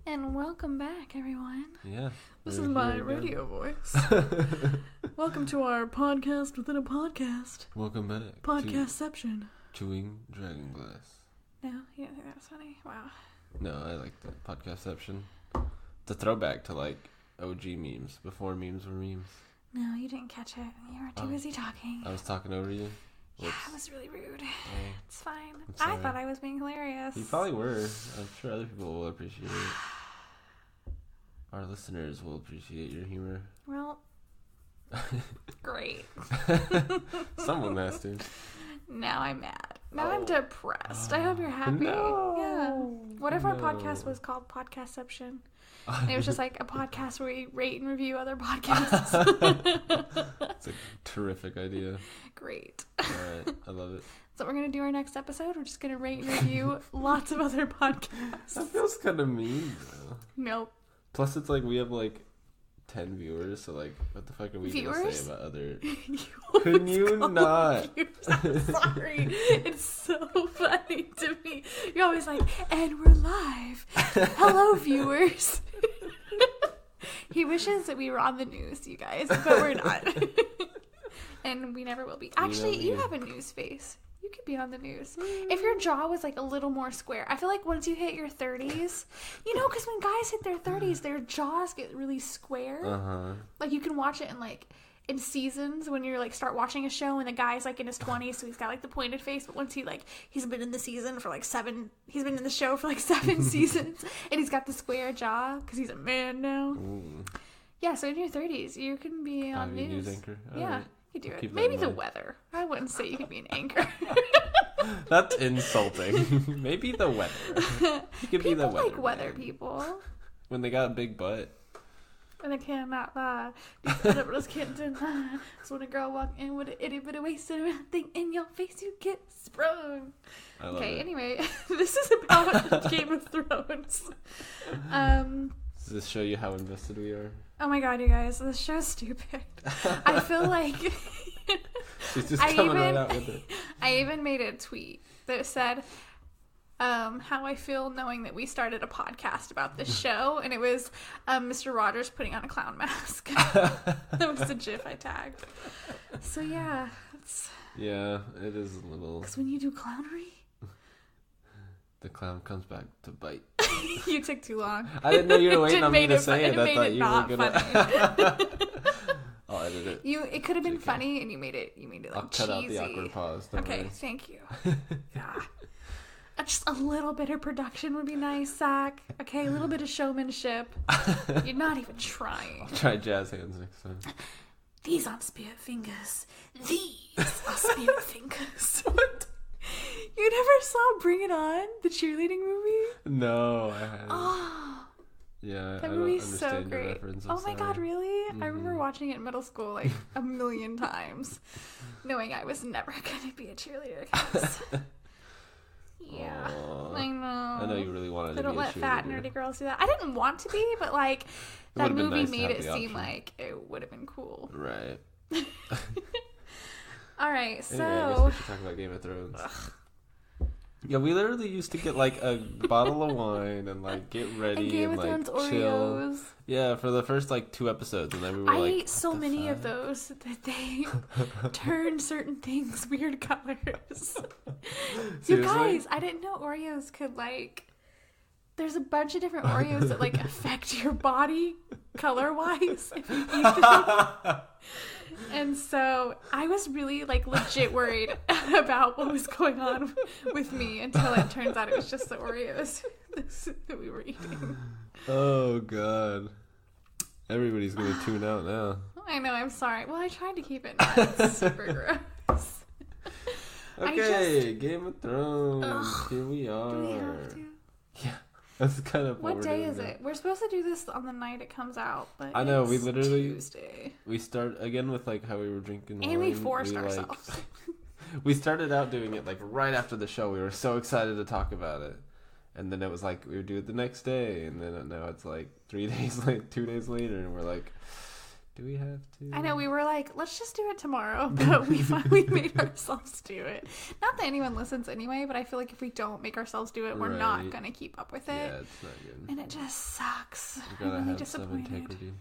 And welcome back, everyone. Yeah. This is my radio voice. Welcome to our podcast within a podcast. Welcome back. Podcastception. Chewing Dragon Glass. No, you don't think that was funny? Wow. No, I like the podcastception. It's a throwback to like OG memes, before memes were memes. No, you didn't catch it. You were too busy talking. I was talking over you? Yeah, it was really rude. Oh, It's fine. I thought I was being hilarious. You probably were. I'm sure other people will appreciate it. Our listeners will appreciate your humor. Well, great. Someone has to. Now I'm mad. Now I'm depressed. I hope you're happy. No. Yeah. What if our podcast was called Podcastception? And it was just like a podcast where we rate and review other podcasts. It's a terrific idea. Great. Alright, I love it. So we're going to do our next episode. We're just going to rate and review lots of other podcasts. That feels kind of mean, though. Nope. Plus, it's like we have like 10 viewers, so like, what the fuck are we going to say about other... Can you not? I'm sorry. It's so funny to me. You're always like, and we're live. Hello, viewers. He wishes that we were on the news, you guys, but we're not. And we never will be. Actually, you have a news face. You could be on the news. If your jaw was like a little more square. I feel like once you hit your 30s, you know, because when guys hit their 30s, their jaws get really square. Uh-huh. Like you can watch it in seasons when you're like start watching a show and the guy's like in his 20s, so he's got like the pointed face, but once he's been in the season for like he's been in the show for like 7 seasons, and he's got the square jaw because he's a man now. Ooh. Yeah, so in your 30s you can be on news. Anchor. Yeah, right. you do it. Keep Maybe the weather. I wouldn't say you could be an anchor. That's insulting. Maybe the weather. You could be the weather. Like weather people. When they got a big butt. And I cannot lie. I just can't deny. So when a girl walk in with an itty bitty waist and everything in your face, you get sprung. I love Okay, it. Anyway, this is about Game of Thrones. Does this show you how invested we are? Oh my god, you guys, this show's stupid. I feel like She's just coming right out with it. I even made a tweet that said how I feel knowing that we started a podcast about this show, and it was Mr. Rogers putting on a clown mask. That was the GIF I tagged. So yeah, Yeah, it is a little... Because when you do clownery... The clown comes back to bite. You took too long. I didn't know you were waiting on me to say it. I thought you were gonna... I'll edit it. It could have been funny, and you made it like I'll cut cheesy. out the awkward pause. Okay, thank you. Yeah. Just a little bit of production would be nice, Zach. Okay, a little bit of showmanship. You're not even trying. I'll try jazz hands next time. These aren't spirit fingers. These are spirit fingers. What? You never saw Bring It On, the cheerleading movie? No, I haven't. Oh, Yeah, that I don't movie's understand so your great. reference. Oh my god, really? I remember watching it in middle school like a million times, knowing I was never going to be a cheerleader. Yeah, Aww. I know. I know you really wanted to be a They don't let fat cheerleader. nerdy girls do that. I didn't want to be, but like that would've been movie nice to made have it the seem option. like it would have been cool. Right. All right, so Anyway, I guess we should talk about Game of Thrones. Yeah, we literally used to get like a bottle of wine and like get ready and Game and of like Thrones chill. Oreos. Yeah, for the first like 2 episodes, and then we were I like, ate so many of those that they turned certain things weird colors. You Seriously? guys, I didn't know Oreos could like. There's a bunch of different Oreos that like affect your body color-wise if you eat them. And so I was really like legit worried about what was going on with me until it turns out it was just the Oreos that we were eating. Oh god, everybody's gonna tune out now. I know, I'm sorry. Well, I tried to keep it not super gross. Okay, Game of Thrones. Ugh. Here we are. Do we have to? Yeah, that's kind of What we're day doing is now. it? We're supposed to do this on the night it comes out, but I know, we it's literally- Tuesday. We start again with like how we were drinking wine. And we forced like, ourselves. We started out doing it like right after the show. We were so excited to talk about it, and then it was like we would do it the next day, and then now it's like 3 days late, 2 days later, and we're like, Do we have to? I know, we were like, let's just do it tomorrow, but we finally made ourselves do it. Not that anyone listens anyway, but I feel like if we don't make ourselves do it, we're not going to keep up with it. Yeah, it's not good. And it just sucks. You gotta have some integrity.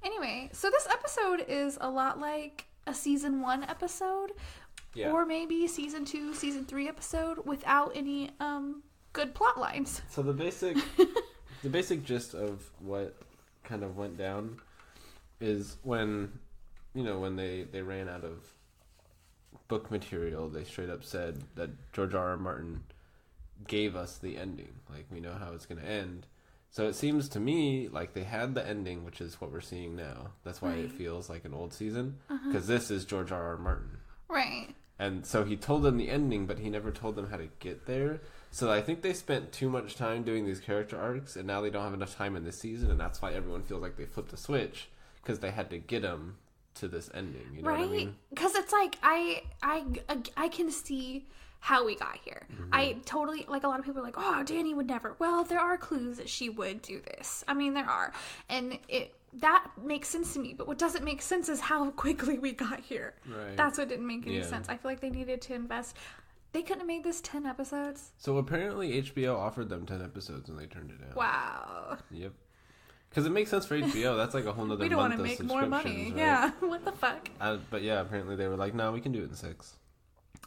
Anyway, so this episode is a lot like a season 1 episode, or maybe season 2, season 3 episode without any good plot lines. So the basic gist of what kind of went down is when they ran out of book material, they straight up said that George R.R. Martin gave us the ending. Like, we know how it's going to end. So it seems to me like they had the ending, which is what we're seeing now. That's why it feels like an old season, because this is George R.R. Martin. Right. And so he told them the ending, but he never told them how to get there. So I think they spent too much time doing these character arcs, and now they don't have enough time in this season, and that's why everyone feels like they flipped a switch, because they had to get them to this ending. You know what I mean? Because it's like, I can see how we got here. I totally, like, a lot of people are like, oh, Dani would never. Well, there are clues that she would do this. I mean, there are. And that makes sense to me. But what doesn't make sense is how quickly we got here. Right. That's what didn't make any sense. I feel like they needed to invest. They couldn't have made this 10 episodes. So apparently HBO offered them 10 episodes and they turned it down. Wow. Yep. Because it makes sense for HBO. That's like a whole nother we don't month want to make of more money. Right? Yeah. What the fuck? But yeah, apparently they were like, no, we can do it in 6.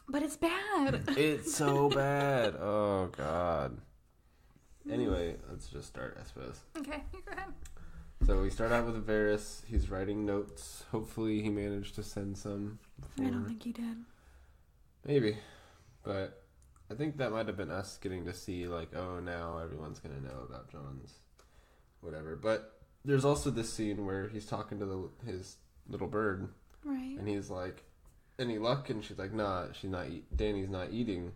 But it's bad. It's so bad. Oh, God. Anyway, let's just start, I suppose. Okay, you go ahead. So we start out with Varys. He's writing notes. Hopefully he managed to send some before. I don't think he did. Maybe. But I think that might have been us getting to see, like, oh, now everyone's going to know about Jon's whatever. But there's also this scene where he's talking to his little bird. Right. And he's like, any luck? And she's like, nah, she's not. Dani's not eating.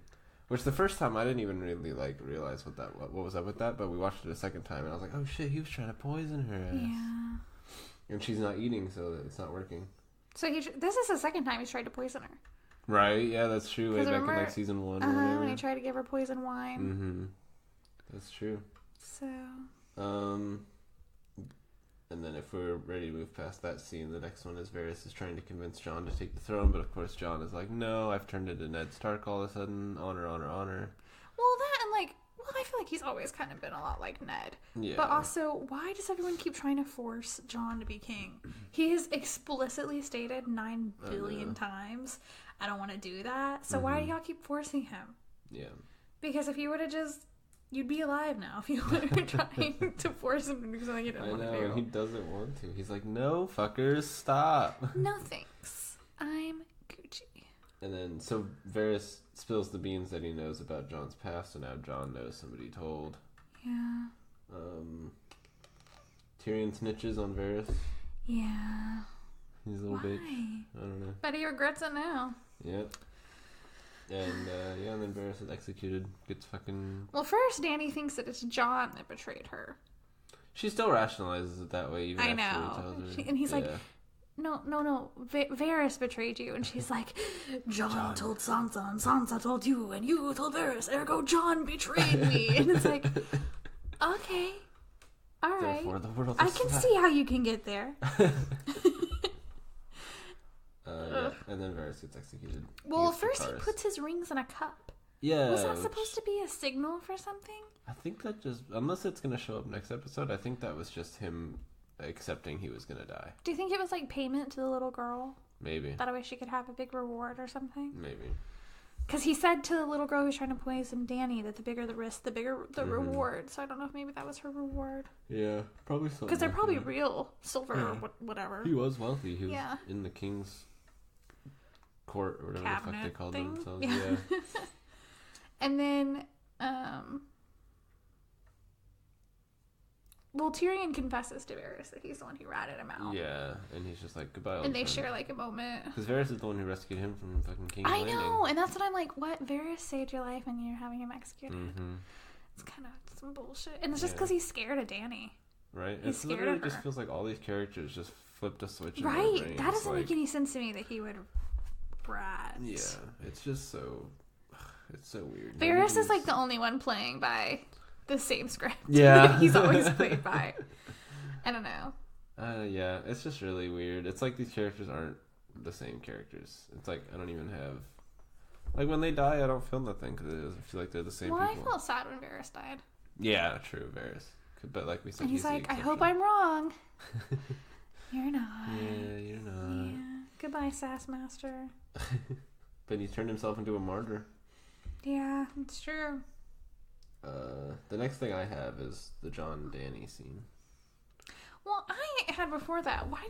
Which the first time I didn't even really like realize what was up with that. But we watched it a second time, and I was like, oh shit, he was trying to poison her ass. Yeah. And she's not eating, so it's not working. So this is the second time he's tried to poison her. Right? Yeah, that's true. Way back in like season 1 or whatever. When he tried to give her poison wine. Mm-hmm. That's true. So. And then if we're ready to move past that scene, the next one is Varys is trying to convince Jon to take the throne, but of course Jon is like, no, I've turned into Ned Stark all of a sudden. Honor, honor, honor. Well, that and like, I feel like he's always kind of been a lot like Ned. Yeah. But also, why does everyone keep trying to force Jon to be king? He has explicitly stated 9 billion times, I don't want to do that. So why do y'all keep forcing him? Yeah. Because if you would have just... You'd be alive now if you were trying to force him to do something you didn't want to do. I know, and he doesn't want to. He's like, no, fuckers, stop. No thanks. I'm Gucci. And then, so Varys spills the beans that he knows about Jon's past, and now Jon knows somebody told. Yeah. Tyrion snitches on Varys. Yeah. He's a little bitch. I don't know. But he regrets it now. Yep. And, and then Varys is executed. Gets fucking... Well, first, Dani thinks that it's Jon that betrayed her. She still rationalizes it that way, even I after know. he tells her. And he's like, no, Varys betrayed you. And she's like, Jon told Sansa, and Sansa told you, and you told Varys, ergo Jon betrayed me. And it's like, okay, all right. Therefore, the world I can see how you can get there. And then Varys gets executed. Well, first he puts his rings in a cup. Yeah. Was that supposed to be a signal for something? I think that just... Unless it's going to show up next episode, I think that was just him accepting he was going to die. Do you think it was like payment to the little girl? Maybe. That way she could have a big reward or something? Maybe. Because he said to the little girl who's trying to poison Dani that the bigger the risk, the bigger the reward. So I don't know if maybe that was her reward. Yeah, probably so. Because they're probably real silver or whatever. He was wealthy. He was in the king's court or whatever the fuck they called themselves. Yeah. And then, well, Tyrion confesses to Varys that he's the one who ratted him out. Yeah, and he's just like, goodbye. And they share like a moment. Because Varys is the one who rescued him from fucking King's Landing. I know, and that's what I'm like, what? Varys saved your life and you're having him executed? Mm-hmm. It's kind of some bullshit. And it's just because he's scared of Dani. Right? He's scared of her. It just feels like all these characters just flipped a switch in right? their brains. That doesn't make any sense to me that he would rat. Yeah, it's just so... It's so weird. Varys is like the only one playing by the same script. Yeah. He's always played by. I don't know. Yeah, it's just really weird. It's like these characters aren't the same characters. It's like I don't even have like when they die, I don't feel nothing because I feel like they're the same Well, people. I felt sad when Varys died. Yeah, true, Varys. But like we said, And he's like, I hope I'm wrong. You're not. Yeah, you're not. Yeah. Goodbye, Sass Master. But he turned himself into a martyr. Yeah, it's true. The next thing I have is the John Danny scene. Well, I had before that. Why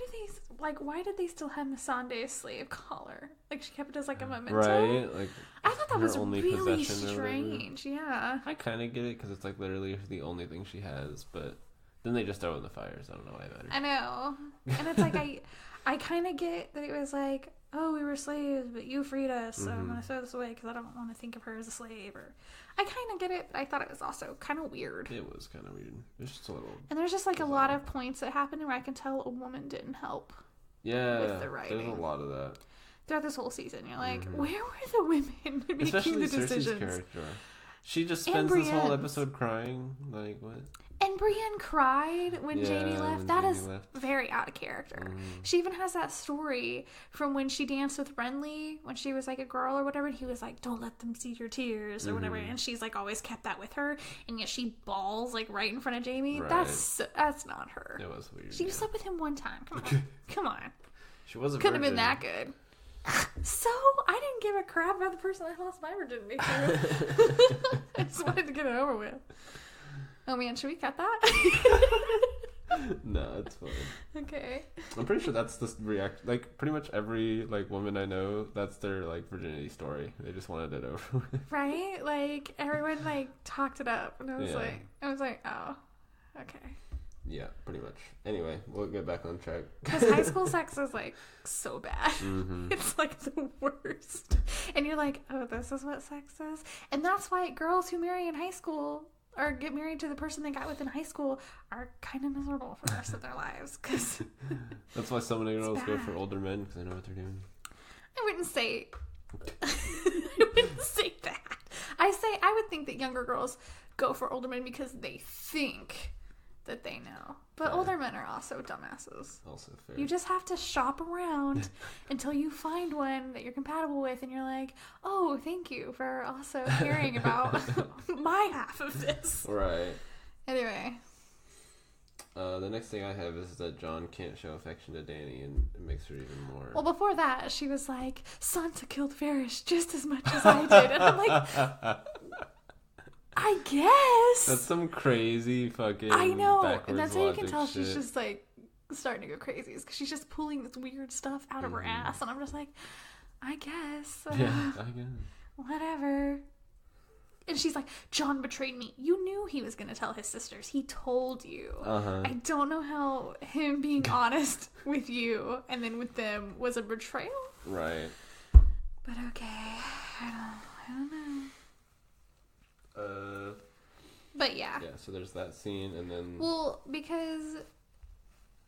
did they still have Missandei's slave collar? Like she kept it as like a memento. Right? Like I thought that her was only really possession or strange. Yeah. I kind of get it because it's like literally the only thing she has, but then they just throw it in the fires. I don't know why that matters. I know, and it's like I kind of get that it was like, oh, we were slaves, but you freed us, so I'm gonna throw this away because I don't want to think of her as a slave. Or I kind of get it, but I thought it was also kind of weird. It was kind of weird. It's just a little. And there's just like a lot of points that happened where I can tell a woman didn't help. Yeah, with the writing. there's a lot of that. Throughout this whole season, you're like, where were the women making Especially the Cersei's decisions? character. She just spends this whole episode crying. Like, what? And Brienne cried when Jaime left. That is left. very out of character. She even has that story from when she danced with Renly when she was like a girl or whatever. And he was like, don't let them see your tears or whatever. And she's like always kept that with her. And yet she bawls like right in front of Jaime. Right. That's not her. It was weird. She slept with him one time. Come on. Come on. She was a Couldn't have virgin. been that good. So, I didn't give a crap about the person I lost my virginity to. I just wanted to get it over with. Oh man, should we cut that? No, it's fine. Okay. I'm pretty sure that's the react. Like pretty much every like woman I know, that's their like virginity story. They just wanted it over with. Right? Like everyone like talked it up, and I was like, oh, okay. Yeah, pretty much. Anyway, we'll get back on track. Because high school sex is like so bad. It's like the worst. And you're like, oh, this is what sex is? And that's why girls who marry in high school or get married to the person they got with in high school are kind of miserable for the rest of their lives. Cause that's why so many girls go for older men because they know what they're doing. I wouldn't say that. I would think that younger girls go for older men because they think that they know. But older men are also dumbasses. Also fair. You just have to shop around until you find one that you're compatible with, and you're like, oh, thank you for also caring about my half of this. Right. Anyway. The next thing I have is that Jon can't show affection to Dany, and it makes her even more... Well, before that, she was like, Sansa killed Varys just as much as I did. And I'm like... I guess. That's some crazy fucking I know, and that's how you can tell shit. She's just like starting to go crazy. Is because she's just pulling this weird stuff out of her ass, and I'm just like, I guess. Yeah, I guess. Whatever. And she's like, Jon betrayed me. You knew he was going to tell his sisters. He told you. I don't know how him being honest with you and then with them was a betrayal. Right. But okay, I don't know. But yeah. Yeah, so there's that scene, and then... Well, because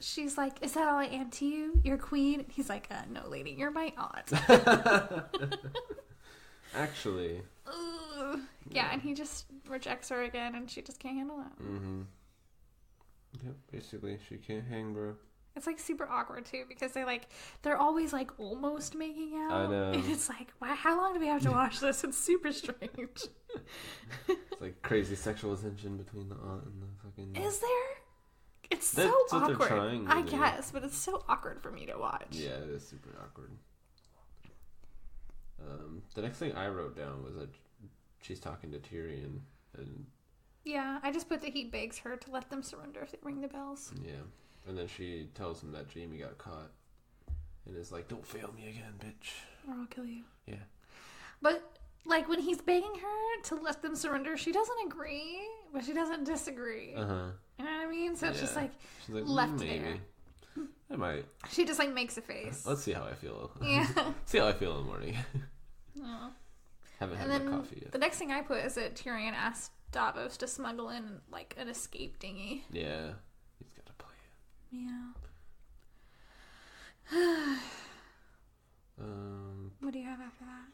she's like, is that all I am to you? You're queen? He's like, no, lady, you're my aunt. Actually. Yeah, and he just rejects her again, and she just can't handle it. Yep, basically, she can't hang, bro. It's like super awkward too because they're always like almost making out. I know. And it's like, wow, how long do we have to watch this? It's super strange. It's like crazy sexual tension between the aunt and the fucking... Is there? It's That's so what awkward. They're trying to I do. guess, but it's so awkward for me to watch. Yeah, it is super awkward. The next thing I wrote down was that she's talking to Tyrion, and yeah, I just put that he begs her to let them surrender if they ring the bells. Yeah. And then she tells him that Jaime got caught. And is like, don't fail me again, bitch. Or I'll kill you. Yeah. But, like, when he's begging her to let them surrender, she doesn't agree, but she doesn't disagree. Uh-huh. You know what I mean? So it's just, like, she's like left maybe. there. I might. She just, like, makes a face. Let's see how I feel. Yeah. See how I feel in the morning. Oh. Haven't had my coffee yet. The next thing I put is that Tyrion asked Davos to smuggle in, like, an escape dinghy. Yeah. He's got to play it. Yeah. What do you have after that?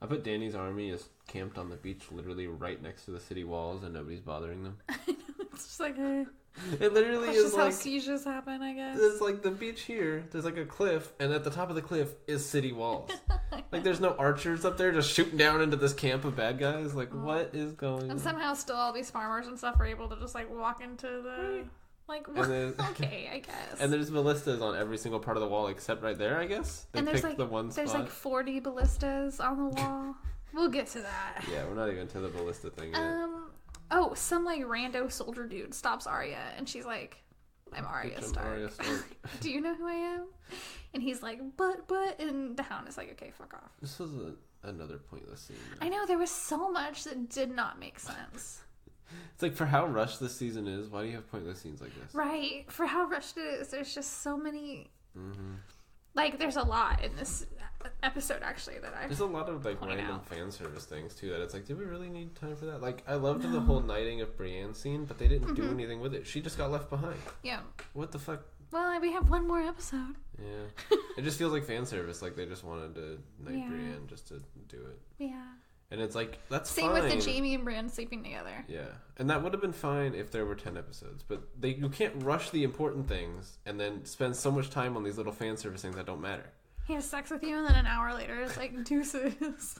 I put Dany's army is camped on the beach literally right next to the city walls and nobody's bothering them. It's just like, hey. It literally That's is just like... how sieges happen, I guess. It's like the beach here. There's like a cliff, and at the top of the cliff is city walls. Like there's no archers up there just shooting down into this camp of bad guys. Like what is going on? And somehow still all these farmers and stuff are able to just like walk into the... Like, okay, I guess. And there's ballistas on every single part of the wall except right there, I guess. They picked like the one spot. there's like 40 ballistas on the wall. We'll get to that. Yeah, we're not even to the ballista thing yet. Oh, some like rando soldier dude stops Arya, and she's like, "I'm Arya Stark. Do you know who I am?" And he's like, "But," and the Hound is like, "Okay, fuck off." This was another pointless scene. I know, there was so much that did not make sense. It's like, for how rushed this season is, why do you have pointless scenes like this? Right, for how rushed it is, there's just so many. Like, there's a lot in this episode, actually, that I... There's a lot of, like, random fan service things, too, that it's like, did we really need time for that? Like, I loved the whole knighting of Brienne scene, but they didn't do anything with it. She just got left behind. Yeah. What the fuck? Well, we have one more episode. Yeah. It just feels like fan service, like they just wanted to knight Brienne just to do it. Yeah. And it's like, that's Same fine. with the Jaime and Brienne sleeping together. Yeah. And that would have been fine if there were 10 episodes. But you can't rush the important things and then spend so much time on these little fan service things that don't matter. He has sex with you, and then an hour later, it's like, deuces.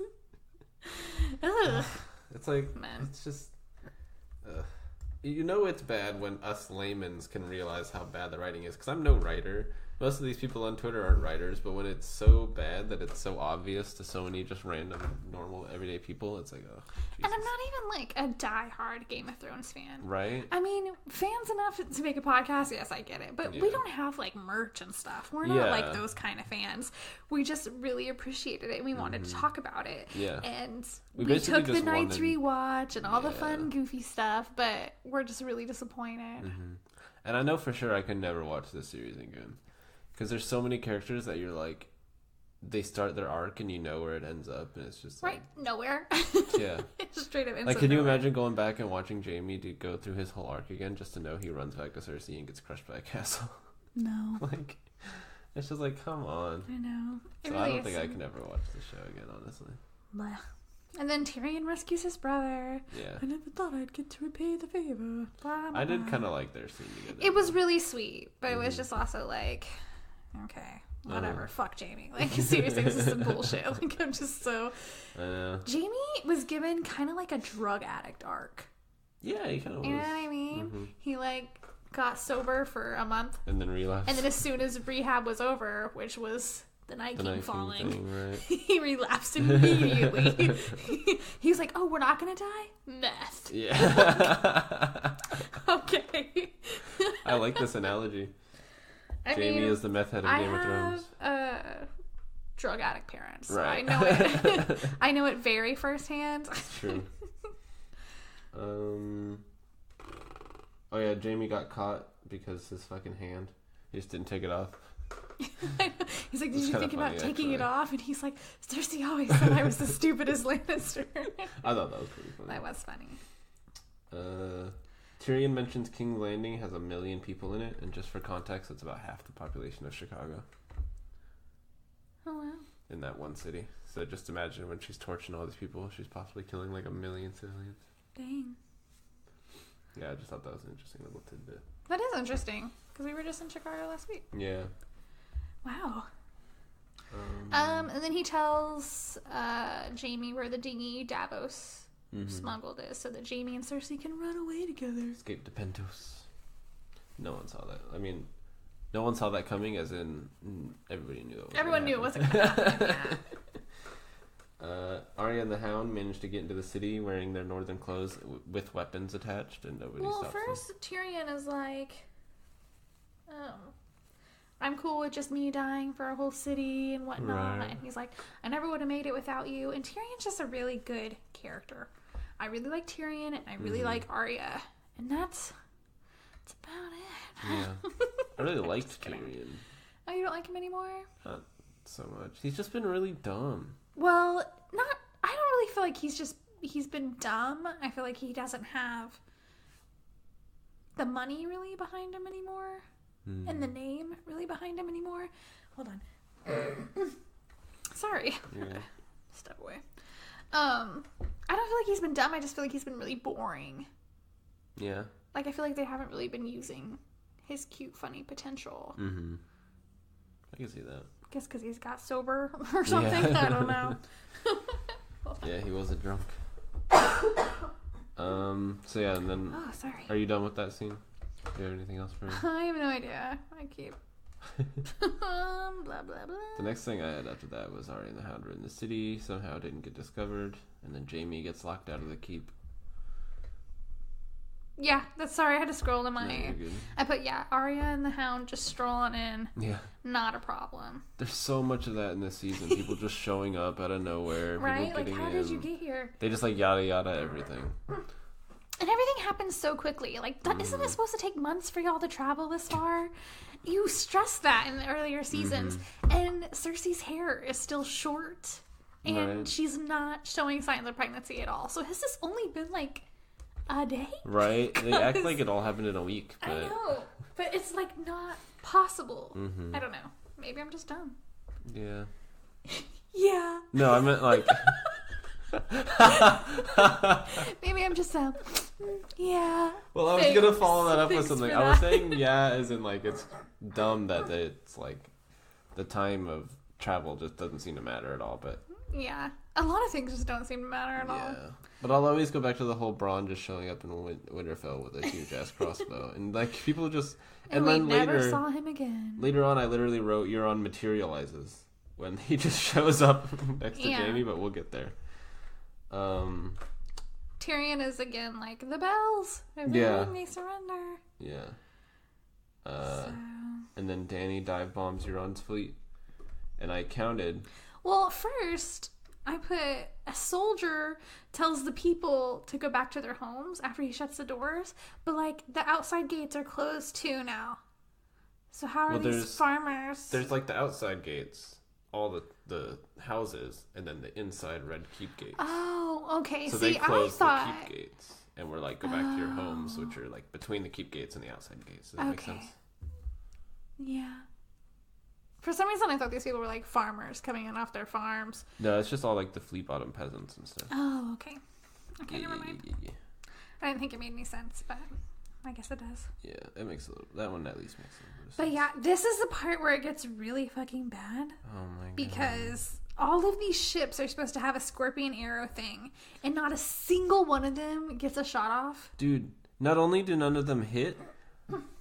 Ugh. It's like, Man. it's just... You know it's bad when us laymen's can realize how bad the writing is. Because I'm no writer. Most of these people on Twitter aren't writers. But when it's so bad that it's so obvious to so many just random, normal, everyday people, it's like, oh, Jesus. And I'm not even like a die-hard Game of Thrones fan. Right? I mean, fans enough to make a podcast, yes, I get it. But we don't have like merch and stuff. We're not like those kind of fans. We just really appreciated it and we wanted to talk about it. Yeah. And we took the Night's rewatch and all the fun, goofy stuff, but we're just really disappointed. And I know for sure I could never watch this series again. Because there's so many characters that you're like, they start their arc and you know where it ends up, and it's just like... Right, nowhere. Yeah. Straight up. Like, can you imagine going back and watching Jaime to go through his whole arc again just to know he runs back to Cersei and gets crushed by a castle? No. Like, it's just like, come on. I know. So I don't think I can ever watch the show again, honestly. Blah. And then Tyrion rescues his brother. Yeah. I never thought I'd get to repay the favor. Blah, blah, I did blah. kind of like their scene together. It was really sweet, but it was just also like, okay, whatever, fuck Jaime. Like, seriously, this is some bullshit. Like, I'm just so... I know. Jaime was given kind of like a drug addict arc. Yeah, he kind of was. You know what I mean? He, like, got sober for a month. And then relapsed. And then as soon as rehab was over, which was the Night King falling, right. he relapsed immediately. He was like, oh, we're not going to die? Meth. Yeah. Okay. I like this analogy. Jaime is the meth head of Game of Thrones. I have drug addict parents, so Right. I know it. I know it very firsthand. True. Oh yeah, Jaime got caught because his fucking hand. He just didn't take it off. He's like, did you think about taking actually. it off? And he's like, Cersei always said I was the stupidest Lannister. I thought that was pretty funny. That was funny. Tyrion mentions King's Landing has 1 million people in it, and just for context, it's about half the population of Chicago. Oh, wow. In that one city. So just imagine when she's torching all these people, she's possibly killing like 1 million civilians. Dang. Yeah, I just thought that was an interesting little tidbit. That is interesting, because we were just in Chicago last week. Yeah. Wow. And then he tells Jaime where the dinghy Davos smuggled is, so that Jaime and Cersei can run away together. Escape to Pentos. No one saw that. I mean, no one saw that coming, as in everybody knew it was Everyone knew it wasn't going to happen. Arya and the Hound managed to get into the city wearing their northern clothes with weapons attached, and nobody stopped them. Well, first Tyrion is like, oh, I'm cool with just me dying for a whole city and whatnot. Right. And he's like, I never would have made it without you. And Tyrion's just a really good character. I really like Tyrion, and I really like Arya. And that's about it. Yeah. I really liked Tyrion. Oh, you don't like him anymore? Not so much. He's just been really dumb. Well, I don't really feel like he's been dumb. I feel like he doesn't have the money really behind him anymore. And the name really behind him anymore. Hold on. Sorry. Yeah. Step away. I don't feel like he's been dumb. I just feel like he's been really boring. Yeah. Like, I feel like they haven't really been using his cute, funny potential. Mm-hmm. I can see that. I guess because he's got sober or something. Yeah. I don't know. Yeah, he was a drunk. So yeah, and then... Oh, sorry. Are you done with that scene? Do you have anything else for me? I have no idea. I keep... blah, blah, blah. The next thing I had after that was Arya and the Hound were in the city, somehow didn't get discovered, and then Jaime gets locked out of the keep. Yeah, sorry, I had to scroll to my... No, you're good. I put, Arya and the Hound just strolling in. Yeah. Not a problem. There's so much of that in this season. People just showing up out of nowhere. Right? People Like, how did you get here? They just, like, yada yada everything. And everything happens so quickly. Like, isn't it supposed to take months for y'all to travel this far? You stressed that in the earlier seasons. And Cersei's hair is still short. And she's not showing signs of pregnancy at all. So has this only been, like... a day? Right? They act like it all happened in a week. But... I know. But it's like not possible. I don't know. Maybe I'm just dumb. Yeah. Yeah. No, I meant like... Maybe I'm just dumb. Yeah. Well, I was going to follow that up with something. I was saying yeah as in like it's dumb that it's like the time of travel just doesn't seem to matter at all. But yeah. A lot of things just don't seem to matter at all. Yeah. But I'll always go back to the whole Bronn just showing up in Winterfell with a huge ass crossbow, and like people just and then we never saw him again. Later on, I literally wrote Euron materializes when he just shows up next to Jaime, but we'll get there. Tyrion is again like the bells. Everyone may surrender. Yeah. And then Dany dive bombs Euron's fleet, and I counted. Well, first. I put a soldier tells the people to go back to their homes after he shuts the doors, but like the outside gates are closed too now. So how are these farmers? There's like the outside gates, all the houses, and then the inside red keep gates. Oh, okay. So see, they close the keep gates, and we're like go back to your homes, which are like between the keep gates and the outside gates. Does that make sense? Yeah. For some reason, I thought these people were like farmers coming in off their farms. No, it's just all like the Fleet Bottom peasants and stuff. Oh, okay. Okay, never mind. Yeah. I didn't think it made any sense, but I guess it does. Yeah, it makes that one at least makes sense. But yeah, this is the part where it gets really fucking bad. Oh my god. Because all of these ships are supposed to have a scorpion arrow thing, and not a single one of them gets a shot off. Dude, not only do none of them hit,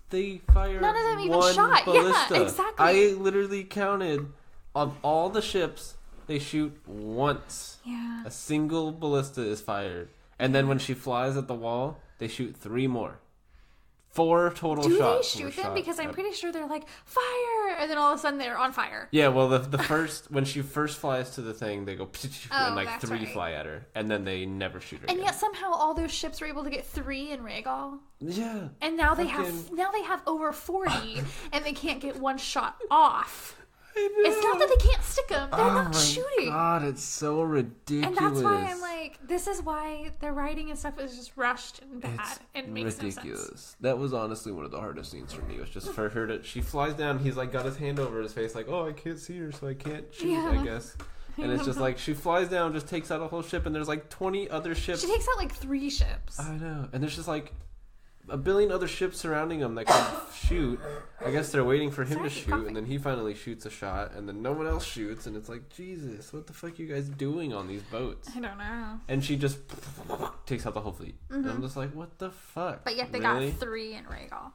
they fire none of them even shot. Ballista. Yeah, exactly. I literally counted of all the ships, they shoot once. Yeah. A single ballista is fired. And then when she flies at the wall, they shoot 3 more. 4 total shots. Do they shoot them? Because I'm pretty sure they're like, fire! And then all of a sudden they're on fire. Yeah, well, the first, when she first flies to the thing, they go, and like 3 fly at her. And then they never shoot her. And yet somehow all those ships were able to get 3 in Rhaegal. Yeah. And now they have over 40, and they can't get 1 shot off. It's not that they can't stick them. They're not shooting. God, it's so ridiculous. And that's why I'm like, this is why their writing and stuff is just rushed and bad. It makes ridiculous. No sense. That was honestly one of the hardest scenes for me. It was just for her to, she flies down, he's like got his hand over his face like, oh, I can't see her, so I can't shoot, I guess. And it's just like, she flies down, just takes out a whole ship, and there's like 20 other ships. She takes out like 3 ships. I know. And there's just like a billion other ships surrounding him that can shoot. I guess they're waiting for him to shoot, and then he finally shoots a shot, and then no one else shoots, and it's like, Jesus, what the fuck are you guys doing on these boats? I don't know. And she just takes out the whole fleet. And I'm just like, what the fuck? But yet they got 3 in Rhaegal.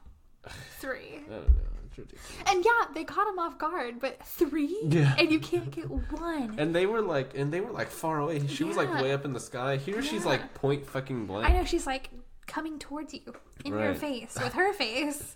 3. I don't know. It's ridiculous. And yeah, they caught him off guard, but 3? Yeah. And you can't get 1. And they were like far away. She was like way up in the sky. Here she's like point fucking blank. I know, she's like coming towards you in your face with her face.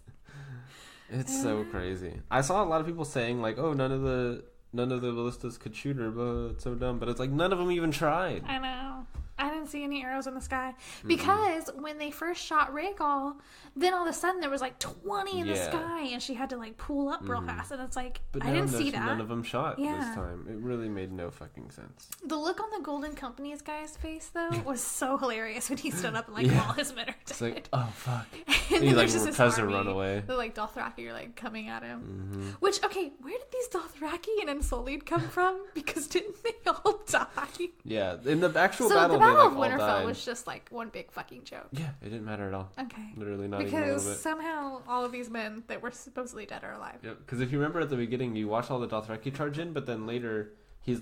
It's so crazy. I saw a lot of people saying like, oh, none of the ballistas could shoot her, but it's so dumb. But it's like none of them even tried. I know. I didn't see any arrows in the sky because when they first shot Rhaegal, then all of a sudden there was like 20 in the sky, and she had to like pull up real fast, and it's like, but I didn't see that. None of them shot this time. It really made no fucking sense. The look on the Golden Company's guy's face though was so hilarious when he stood up and like all his men are dead. It's like, oh fuck. And he like there's just tries this to army, run away. the like Dothraki are like coming at him. Mm-hmm. Which, okay, where did these Dothraki and Unsullied come from? Because didn't they all die? Yeah, in the actual So battle, the Battle they, of like, all Winterfell died. was just like one big fucking joke. Yeah, it didn't matter at all. Okay. Literally not even a Because little bit. somehow all of these men that were supposedly dead are alive. Yep. Because if you remember at the beginning, you watch all the Dothraki charge in, but then later he's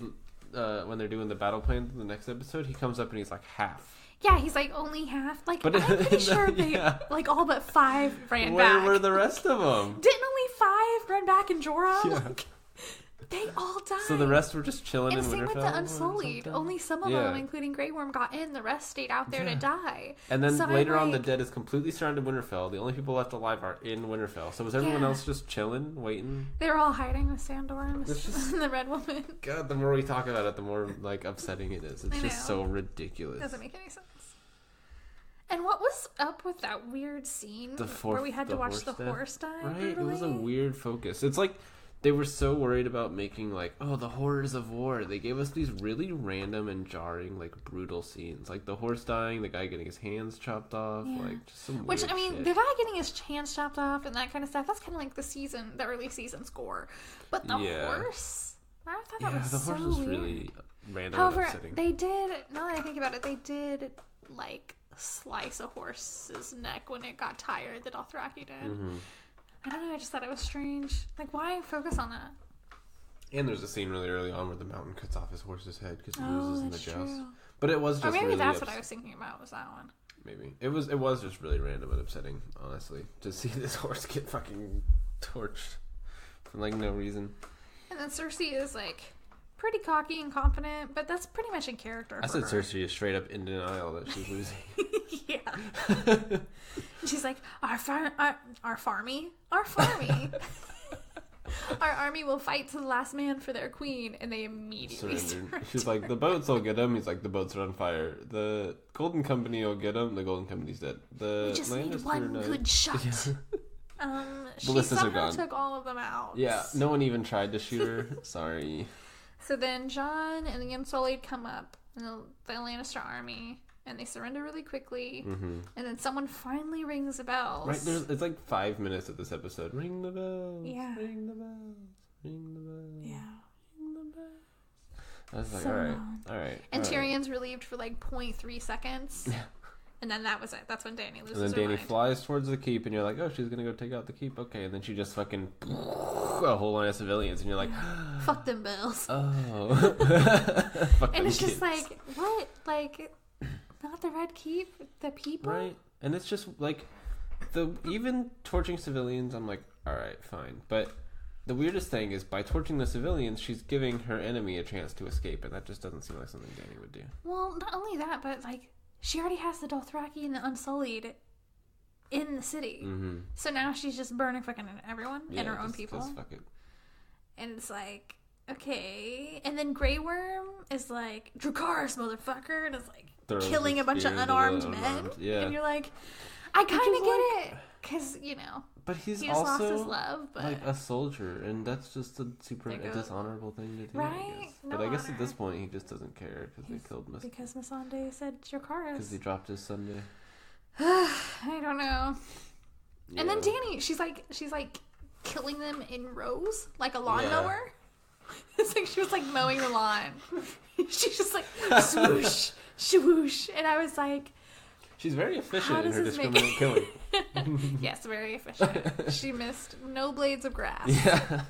when they're doing the battle plan in the next episode, he comes up and he's like half. Yeah, he's like only half. Like, But I'm pretty sure they, yeah. like, all but 5 ran Where back. were the rest of them? Didn't only 5 run back in Jorah? Yeah. Like, they all died. So the rest were just chilling and in same Winterfell? with the Unsullied. Only some of Yeah. them, including Grey Worm, got in. The rest stayed out there to die. And then So later I'm on, the like- dead is completely surrounded Winterfell. The only people left alive are in Winterfell. So was everyone Yeah. else just chilling, waiting? They were all hiding with Sandor and It's just- the Red Woman. God, the more we talk about it, the more like upsetting it is. It's I just know. so ridiculous. Doesn't make any sense. And what was up with that weird scene where we had to watch the horse die? Right? It was a brutally? weird focus. It's like they were so worried about making like, oh, the horrors of war. They gave us these really random and jarring, like brutal scenes, like the horse dying, the guy getting his hands chopped off, Yeah. like just some Which, weird I mean, shit. the guy getting his hands chopped off and that kind of stuff, that's kind of like the early season score. But the Yeah. horse? I thought that Yeah, was the so horse was weird. really random However, and upsetting. they did, now that I think about it, they did, like, slice a horse's neck when it got tired, the Dothraki did. Mm-hmm. I don't know, I just thought it was strange. Like, why focus on that? And there's a scene really early on where the mountain cuts off his horse's head because he Oh, loses in the that's joust. true. But it was just Or maybe really that's what I was thinking about, was that one. Maybe it was just really random and upsetting, honestly, to see this horse get fucking torched for like no reason. And then Cersei is, like, pretty cocky and confident, but that's pretty much in character I for said her. Cersei is straight up in denial that she's losing. Yeah. And she's like, our farmy, our army will fight to the last man for their queen, and they immediately Surrendered. She's like, the boats will get him. He's like, the boats are on fire. The Golden Company will get him. The Golden Company's dead. The we just need Lannister one knight- good shot. Yeah. She Ballistas are somehow gone. took all of them out. Yeah, no one even tried to shoot her. Sorry. So then Jon and the Unsullied come up, and the Lannister army, and they surrender really quickly. Mm-hmm. And then someone finally rings the bells. Right, it's like 5 minutes of this episode. Ring the bells. Yeah. Ring the bells. Ring the bells. Yeah. Ring the bells. I was like, So all right. long. All right. And all right. Tyrion's relieved for like 0.3 seconds. And then that was it. That's when Dany loses And then her Dany mind. flies towards the keep, and you're like, oh, she's going to go take out the keep. Okay. And then she just fucking a whole line of civilians, and you're like, Fuck them bells. oh. Fuck And them it's just kids. like, what? Like, not the Red Keep? The people? Right. And it's just like, even torching civilians, I'm like, all right, fine. But the weirdest thing is, by torching the civilians, she's giving her enemy a chance to escape, and that just doesn't seem like something Dany would do. Well, not only that, but like, she already has the Dothraki and the Unsullied in the city. Mm-hmm. So now she's just burning fucking everyone and her own just people. fuck it. And it's like, okay. And then Grey Worm is like, Dracarys, motherfucker. And it's like, Throws killing the a bunch of spear into the unarmed men. unarmed, yeah. And you're like, I kind is of get it. Because, you know, But he's he just lost also his love. But like a soldier, and that's just a super There goes- dishonorable thing to do. Right? I guess. No But I guess honor. at this point, he just doesn't care because they killed Miss. because Missandei said Dracarys. Because he dropped his Sunday. I don't know. And then Yeah. Dany, she's like killing them in rows, like a lawnmower. Yeah. It's like she was like mowing the lawn. She's just like swoosh, swoosh, and I was like, She's very How efficient in does her this make- discriminate killing. yes, very efficient. She missed no blades of grass. Yeah.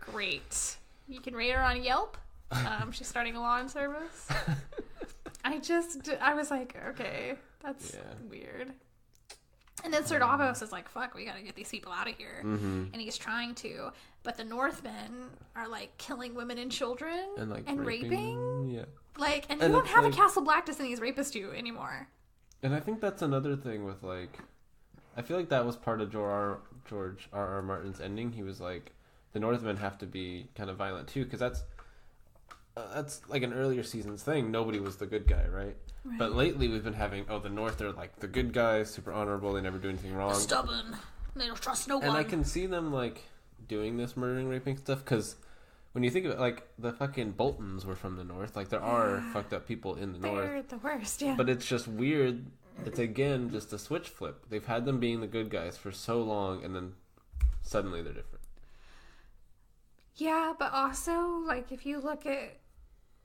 Great. You can rate her on Yelp. She's starting a lawn service. I was like, okay, that's Yeah. weird. And then Sir Davos is like, fuck, we gotta get these people out of here. Mm-hmm. And he's trying to. But the Northmen are like killing women and children And like raping. Yeah. Like, and And you don't it's have like- a Castle Black to send these rapists to anymore. And I think that's another thing with like, I feel like that was part of George R. R. Martin's ending. He was like, the Northmen have to be kind of violent too, because that's like an earlier seasons thing. Nobody was the good guy, right? But lately we've been having, the North are like the good guys, super honorable, they never do anything wrong. Stubborn. They don't trust no one. And I can see them like doing this murdering, raping stuff, because when you think of it, like the fucking Boltons were from the North. Like there are fucked up people in the North. They're the worst, yeah. But it's just weird it's again just a switch flip. They've had them being the good guys for so long, and then suddenly they're different. Yeah, but also, like, if you look at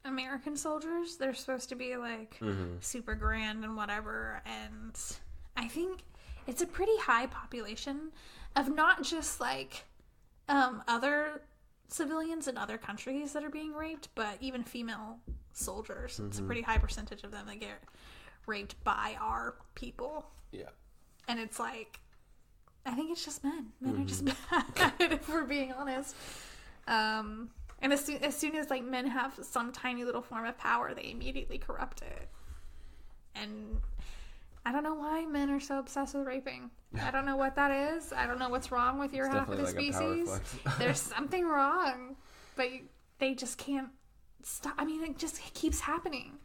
American soldiers, they're supposed to be, like, super grand and whatever, and I think it's a pretty high population of not just, like, other civilians in other countries that are being raped, but even female soldiers. It's a pretty high percentage of them that get raped by our people. Yeah. And it's like, I think it's just men. Men are just bad, if we're being honest. And as soon as like men have some tiny little form of power, they immediately corrupt it. And I don't know why men are so obsessed with raping. I don't know what that is. I don't know what's wrong with your half of the species. There's something wrong, but they just can't stop. I mean, it just keeps happening.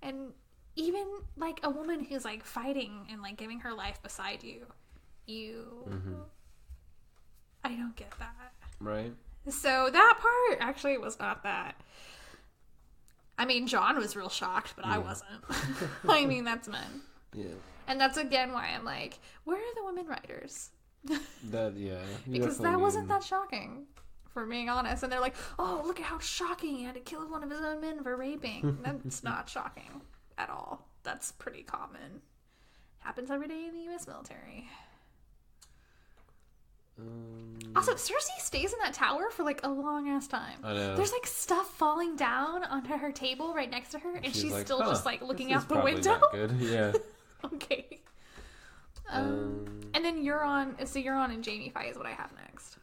And even like a woman who's like fighting and like giving her life beside you, I don't get that. Right. So that part actually was not that. I mean, John was real shocked, but I wasn't. I mean, that's men. Yeah. And that's again why I'm like, where are the women writers? Because that wasn't that shocking, for being honest. And they're like, oh, look at how shocking, he had to kill one of his own men for raping. That's not shocking at all. That's pretty common. Happens every day in the U.S. military. Also, Cersei stays in that tower for like a long ass time. I know. There's like stuff falling down onto her table right next to her, and she's like, still just like looking out the probably window. Not good. Yeah. Okay. And then Euron and Jaime fight is what I have next.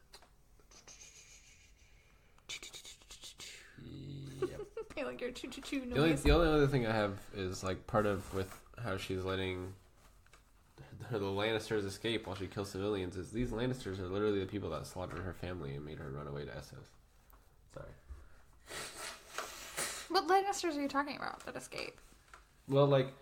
Yep. I like your choo-choo-choo noise. The only other thing I have is like part of with how she's letting the Lannisters escape while she kills civilians is these Lannisters are literally the people that slaughtered her family and made her run away to Essos. Sorry. What Lannisters are you talking about that escape? Well, like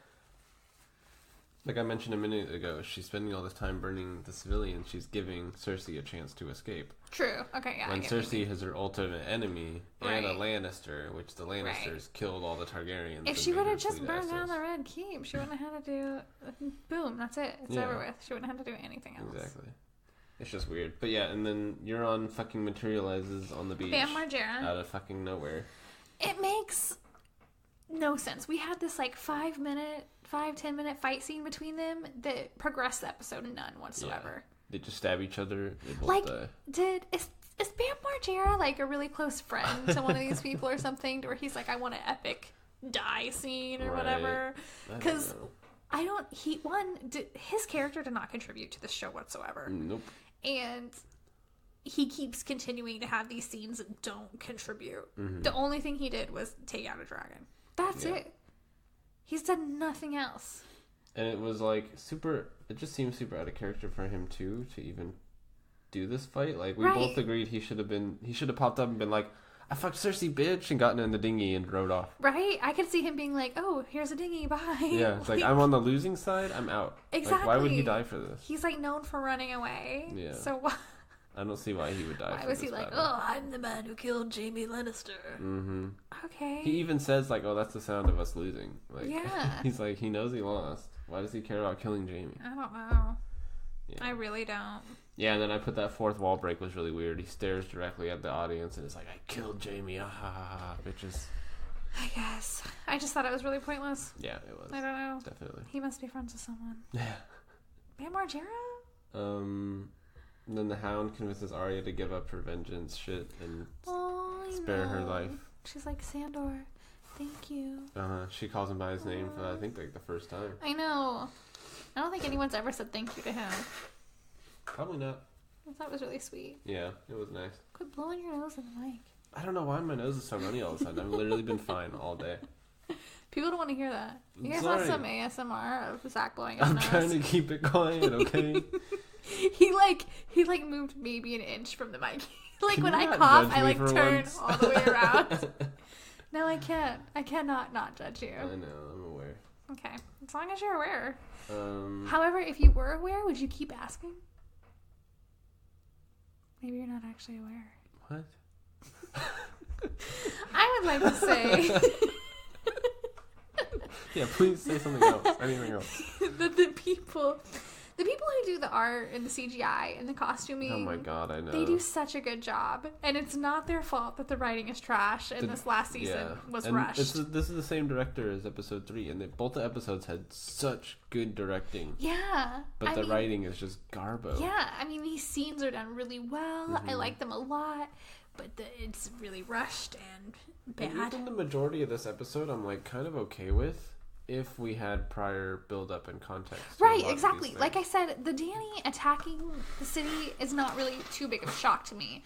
I mentioned a minute ago, she's spending all this time burning the civilians. She's giving Cersei a chance to escape. True. Okay, yeah. When Cersei has her ultimate enemy and a Right. Lannister, which the Lannisters killed all the Targaryens. If she would have just burned down the Red Keep, she wouldn't have had to do... Boom, that's it. It's over with. She wouldn't have to do anything else. Exactly. It's just weird. But yeah, and then Euron fucking materializes on the beach. Bam Margera. Out of fucking nowhere. It makes no sense. We had this like 5-10 minute fight scene between them that progressed the episode none whatsoever. Yeah. They just stab each other. They both Like, die. is Bam Margera like a really close friend to one of these people or something, where he's like, I want an epic die scene or whatever? Because his character did not contribute to the show whatsoever. Nope. And he keeps continuing to have these scenes that don't contribute. The only thing he did was take out a dragon. That's it. He's done nothing else. And it was like it just seems super out of character for him too to even do this fight. Like we both agreed he should have popped up and been like, I fucked Cersei, bitch, and gotten in the dinghy and rode off. Right? I could see him being like, oh, here's a dinghy, bye. Yeah, it's like I'm on the losing side, I'm out. Exactly. Like, why would he die for this? He's like known for running away. Yeah. So why? I don't see why he would die. Why was he like, oh, I'm the man who killed Jaime Lannister? Mm-hmm. Okay. He even says like, oh, that's the sound of us losing. Like, yeah. He's like, he knows he lost. Why does he care about killing Jaime? I don't know. Yeah. I really don't. Yeah, and then I put that fourth wall break was really weird. He stares directly at the audience and is like, I killed Jaime. Ah, ha, ha, ha, bitches. I guess. I just thought it was really pointless. Yeah, it was. I don't know. Definitely. He must be friends with someone. Yeah. Bam Margera? And then the Hound convinces Arya to give up her vengeance shit and spare her life. She's like, Sandor, thank you. She calls him by his name for, I think, like the first time. I know. I don't think anyone's ever said thank you to him. Probably not. I thought it was really sweet. Yeah, it was nice. Quit blowing your nose in the mic. I don't know why my nose is so runny all of a sudden. I've literally been fine all day. People don't want to hear that. You guys want some ASMR of Zach blowing his nose? I'm trying to keep it quiet, okay? He moved maybe an inch from the mic. Like when I cough, I turn all the way around. No, I can't. I cannot not judge you. I know, I'm aware. Okay, as long as you're aware. However, if you were aware, would you keep asking? Maybe you're not actually aware. What? I would like to say Yeah, please say something else. Anything else. the people who do the art and the CGI and the costuming. Oh my god, I know. They do such a good job. And it's not their fault that the writing is trash and this last season was and rushed. This is the same director as episode 3, and both the episodes had such good directing. Yeah. But the writing is just garbo. Yeah, I mean, these scenes are done really well. I like them a lot. But it's really rushed and bad. And even the majority of this episode, I'm like kind of okay with if we had prior build up and context. Right, exactly. Like I said, the Danny attacking the city is not really too big of a shock to me.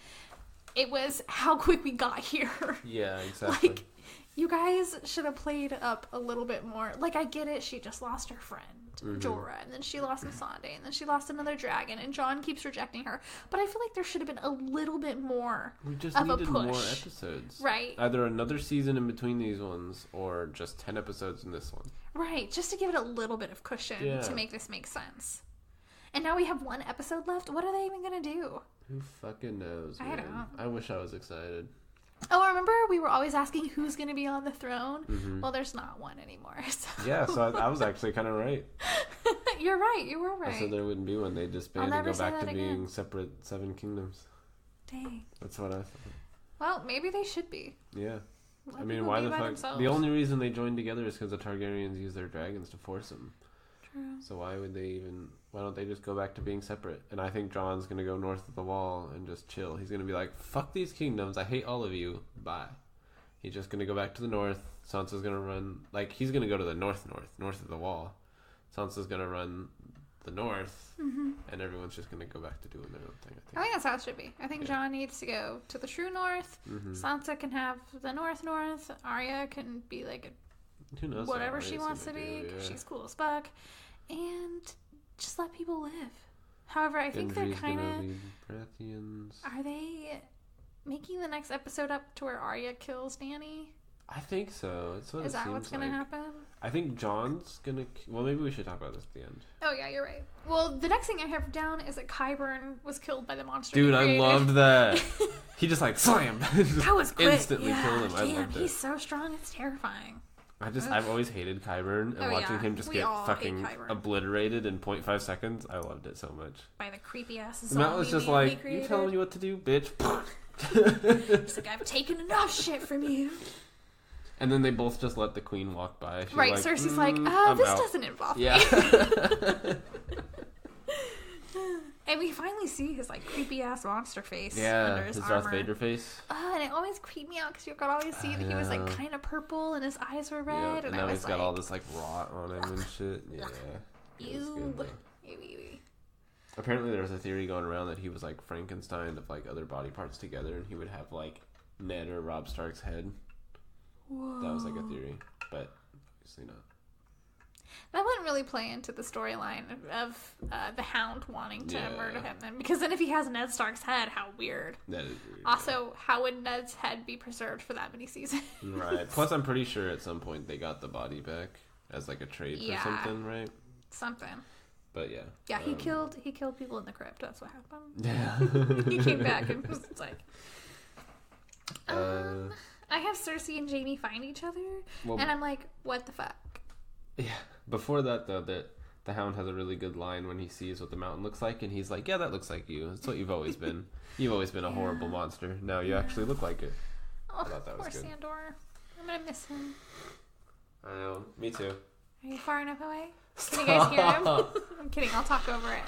It was how quick we got here. Yeah, exactly. Like, you guys should have played up a little bit more. Like, I get it. She just lost her friend, Jorah, and then she lost Missandei, and then she lost another dragon, and Jon keeps rejecting her. But I feel like there should have been a little bit more We just of needed a push. more episodes. Right. Either another season in between these ones, or just 10 episodes in this one. Right, just to give it a little bit of cushion to make this make sense. And now we have one episode left. What are they even going to do? Who fucking knows, man? I don't. I wish I was excited. Oh, remember we were always asking who's going to be on the throne? Well, there's not one anymore. So. Yeah, so I was actually kind of right. You're right. You were right. I said there wouldn't be one. They disband and go back to being separate 7 kingdoms. Dang. That's what I thought. Well, maybe they should be. Yeah. Let I mean, why the fuck? The only reason they joined together is because the Targaryens use their dragons to force them. True. So why don't they just go back to being separate? And I think Jon's going to go north of the wall and just chill. He's going to be like, fuck these kingdoms. I hate all of you. Bye. He's just going to go back to the north. Sansa's going to run, like, he's going to go to the north of the wall. Sansa's going to run the north, and everyone's just going to go back to doing their own thing, I think that's how it should be. I think Jon needs to go to the true north. Sansa can have the north. Arya can be like who knows whatever she wants to be, because she's cool as fuck. And just let people live. However, I think they're kind of... Are they making the next episode up to where Arya kills Dany? I think so. That's what Is that what's going to happen? I think Jon's going to... Well, maybe we should talk about this at the end. Oh, yeah, you're right. Well, the next thing I have down is that Qyburn was killed by the monster. Dude, I loved that. He just like, slam! That was quick. Instantly killed him. Damn, I loved it. He's so strong, it's terrifying. I've always hated Qyburn, and watching him just get fucking obliterated in 0.5 seconds, I loved it so much. By the creepy ass zombie. Matt was just like, you telling me what to do, bitch? He's like, I've taken enough shit from you. And then they both just let the queen walk by. She's right, like, Cersei's like, this doesn't involve me. And we finally see his like creepy ass monster face under his armor. Darth Vader face. And it always creeped me out because you could always see that he was like kind of purple and his eyes were red. And now he's got all this like rot on him and shit. Yeah. Ew. Apparently there's a theory going around that he was like Frankenstein of like other body parts together, and he would have like Ned or Robb Stark's head. Whoa. That was like a theory, but obviously not. That wouldn't really play into the storyline of the Hound wanting to murder him, then, because then if he has Ned Stark's head, how weird. That is weird. Also, how would Ned's head be preserved for that many seasons? Right. Plus, I'm pretty sure at some point they got the body back as like a trade for something, right? Something. But yeah. Yeah, he killed people in the crypt. That's what happened. Yeah. He came back and was like. I have Cersei and Jaime find each other, and I'm like, what the fuck? Yeah. Before that, though, the Hound has a really good line when he sees what the mountain looks like, and he's like, yeah, that looks like you. That's what you've always been. You've always been a horrible monster. Now you actually look like it. Oh, I thought that was poor good. Sandor. I'm gonna miss him. I know. Me too. Are you far enough away? Can you guys hear him? I'm kidding. I'll talk over it.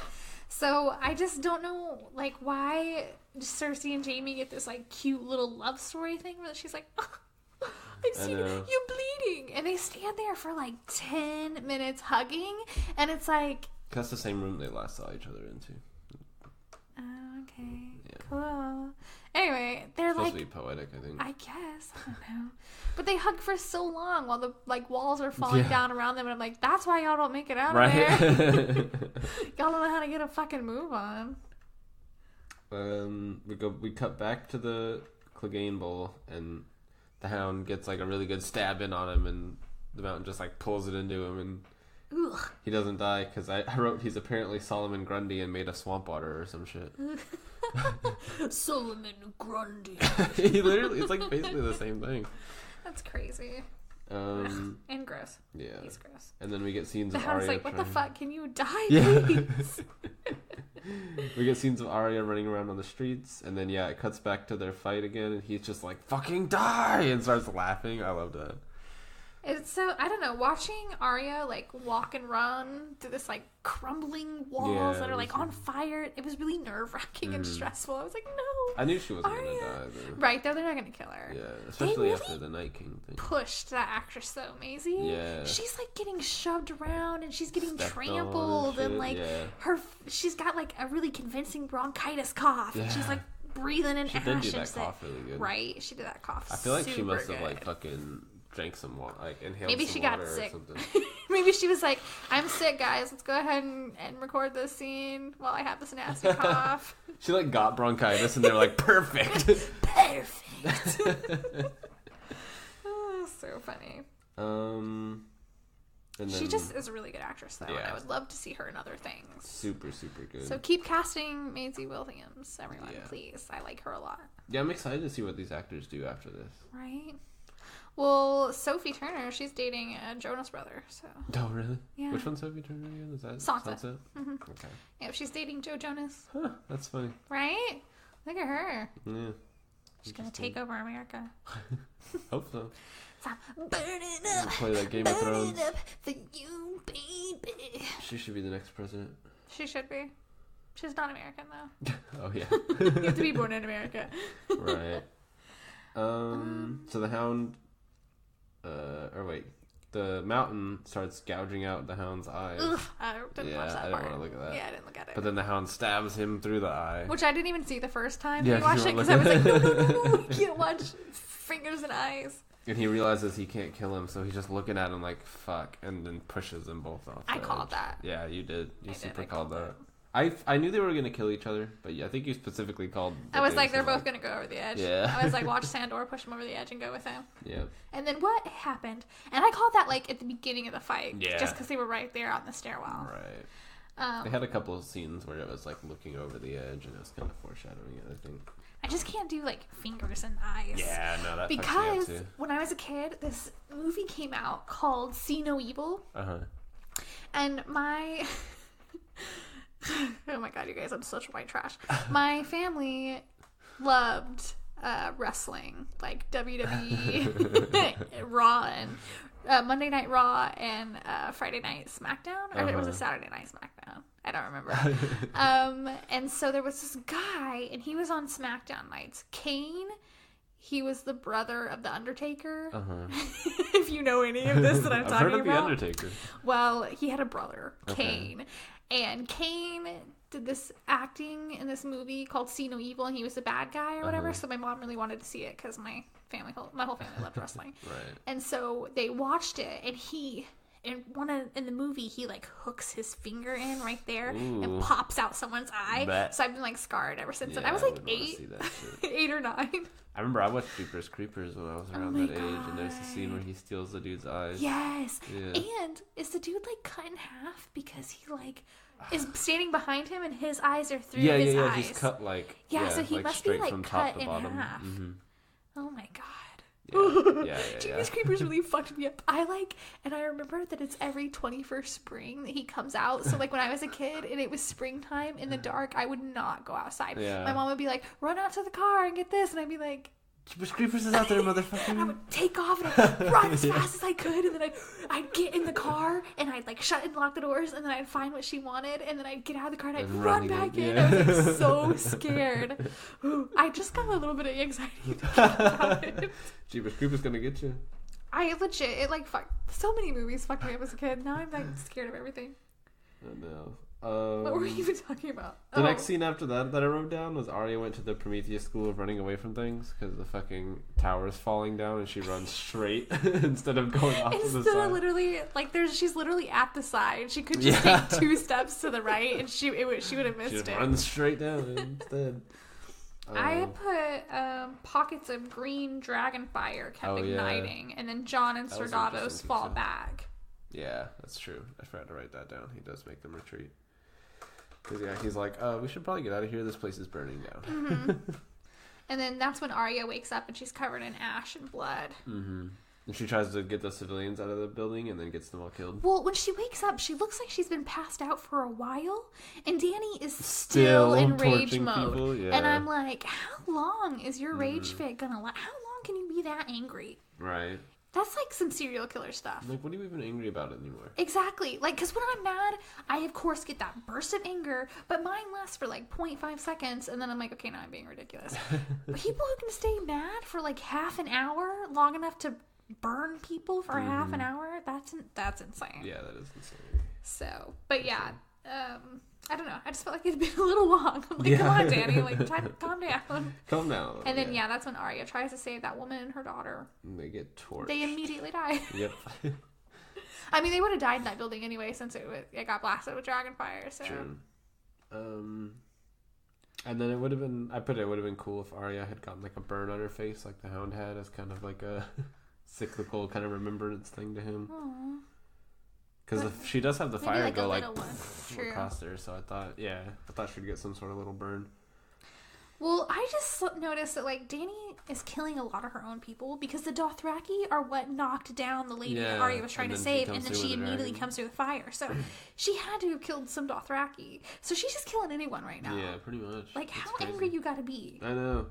So I just don't know, like, why Cersei and Jaime get this like cute little love story thing where she's like, oh, I've seen you bleeding, and they stand there for like 10 minutes hugging, and it's like, that's the same room they last saw each other into. Okay, cool. Anyway, they're supposed like to be poetic, I think. I guess, I don't know, but they hug for so long while the like walls are falling down around them, and I'm like, that's why y'all don't make it out of there. Y'all don't know how to get a fucking move on. We cut back to the Clegane Bowl, and the Hound gets like a really good stab in on him, and the Mountain just like pulls it into him, and he doesn't die, because I wrote he's apparently Solomon Grundy and made of swamp water or some shit. Solomon Grundy. He literally, it's like basically the same thing. That's crazy. And gross. Yeah. He's gross. And then we get scenes The of Hound's Arya like, what the fuck? Can you die, Yeah. please? We get scenes of Arya running around on the streets, and then it cuts back to their fight again, and he's just like, fucking die, and starts laughing. I love that. It's so, I don't know, watching Arya like walk and run through this like crumbling walls that are like on fire, it was really nerve-wracking and stressful. I was like, no, I knew she wasn't Arya. gonna die though. Right, they're not gonna kill her. Yeah, especially really after the Night King thing. Pushed that actress though, Maisie. Yeah. She's like getting shoved around and she's getting Stepped trampled on and like she's got like a really convincing bronchitis cough and she's like breathing in she ash. She did do and that cough really good. Right, she did that cough. I feel like she must have good. like fucking drank some water, like inhaled Maybe some she water got or sick. something. Maybe she was like, I'm sick, guys. Let's go ahead and record this scene while I have this nasty cough. She like got bronchitis and they're like, perfect. Perfect. Oh, so funny. And then, she just is a really good actress, though. Yeah. And I would love to see her in other things. Super, super good. So keep casting Maisie Williams, everyone, Yeah. please. I like her a lot. Yeah, I'm excited to see what these actors do after this. Right? Well, Sophie Turner, she's dating a Jonas brother, so... Oh, really? Yeah. Which one's Sophie Turner again? Is that Sansa. Sansa? Mm-hmm. Okay. Yeah, she's dating Joe Jonas. Huh, that's funny. Right? Look at her. Yeah. She's gonna take over America. Hope so. So I'm burning up. Play that Game of Thrones. Burning up for you, baby. She should be the next president. She should be. She's not American, though. Oh, yeah. You have to be born in America. Right. So the Hound... the Mountain starts gouging out the Hound's eyes. Ugh, I didn't watch that I part. didn't want to look at that. Yeah, I didn't look at it. But then the Hound stabs him through the eye. Which I didn't even see the first time Yeah, we watched it, because I was like, no, I can't watch fingers and eyes. And he realizes he can't kill him, so he's just looking at him like, fuck, and then pushes them both off. I called that. Yeah, you did. You super called that. it. I knew they were going to kill each other, but yeah, I think you specifically called... I was like, they're both going to go over the edge. Yeah. I was like, watch Sandor push him over the edge and go with him. Yeah. And then what happened? And I called that like at the beginning of the fight. Yeah. Just because they were right there on the stairwell. Right. They had a couple of scenes where it was like looking over the edge, and it was kind of foreshadowing it, I think. I just can't do like fingers and eyes. Yeah, no, that because fucks me up too. when I was a kid, this movie came out called See No Evil. Uh-huh. And my... oh my god, you guys, I'm such white trash. My family loved wrestling, like WWE, Raw, and Monday Night Raw, and Friday Night SmackDown, or it was a Saturday Night SmackDown. I don't remember. And so there was this guy, and he was on SmackDown nights. Kane. He was the brother of The Undertaker. If you know any of this that I'm talking I've heard of about. The Undertaker. Well, he had a brother, Kane. And Kane did this acting in this movie called See No Evil, and he was the bad guy or whatever. So my mom really wanted to see it because my whole family loved wrestling. Right. And so they watched it, and in the movie, he like hooks his finger in right there and pops out someone's eye. That... So I've been like scarred ever since. Yeah, and I was like I 8 or 9. I remember I watched Jeepers Creepers when I was around that age, and there's a scene where he steals the dude's eyes. Yes. Yeah. And is the dude like cut in half because he like is standing behind him and his eyes are through his eyes? He's cut like so he like must be straight like from cut top to in bottom. half. Mm-hmm. Oh my god. Yeah. Jeepers Creepers really fucked me up. And I remember that it's every 21st spring that he comes out. So like when I was a kid and it was springtime in the dark, I would not go outside. Yeah. My mom would be like, run out to the car and get this, and I'd be like, Jeepers Creepers is out there, motherfucker. and I would take off and I'd run as fast as I could, and then I'd get in the car and I'd like shut and lock the doors, and then I'd find what she wanted, and then I'd get out of the car and I'd run back in. Yeah. I was like so scared. Ooh, I just got a little bit of anxiety thinking about it. Jeepers Creepers gonna get you. I legit, it like fucked. So many movies fucked me up as a kid. Now I'm like scared of everything. I know. What were you even talking about? The next scene after that I wrote down was Arya went to the Prometheus school of running away from things because the fucking tower's falling down and she runs straight instead of going off to the Instead side. of literally, like, she's literally at the side. She could just take 2 steps to the right, and she would have missed She it. runs straight down instead. I put pockets of green dragon fire kept igniting, and then Jon and Sir Davos fall back. Yeah, that's true. I forgot to write that down. He does make them retreat. Because, he's like, we should probably get out of here. This place is burning down. Mm-hmm. And then that's when Arya wakes up and she's covered in ash and blood. Mm-hmm. And she tries to get the civilians out of the building and then gets them all killed. Well, when she wakes up, she looks like she's been passed out for a while, and Danny is still in rage mode. People, yeah. And I'm like, how long is your rage fit gonna last? How long can you be that angry? Right. That's like some serial killer stuff. Like, what are you even angry about anymore? Exactly. Like, because when I'm mad, I of course get that burst of anger, but mine lasts for like 0.5 seconds, and then I'm like, okay, now I'm being ridiculous. People who can stay mad for like half an hour, long enough to burn people for half an hour, that's insane. Yeah, that is insane. So, but yeah, I don't know. I just felt like it'd been a little long. I'm like, come on, Danny, like, calm down. Calm down. And then that's when Arya tries to save that woman and her daughter. And they get torched. They immediately die. Yep. I mean, they would have died in that building anyway, since it got blasted with dragon fire. So. True. And then it would have been cool if Arya had gotten like a burn on her face, like the Hound had, as kind of like a cyclical kind of remembrance thing to him. Aww. Because she does have the fire go like True. across her, so I thought she'd get some sort of little burn. Well, I just noticed that like Dany is killing a lot of her own people because the Dothraki are what knocked down the lady that Arya was trying to save, and then she immediately comes through the fire. So she had to have killed some Dothraki. So she's just killing anyone right now. Yeah, pretty much. Like, how angry you gotta be? I know.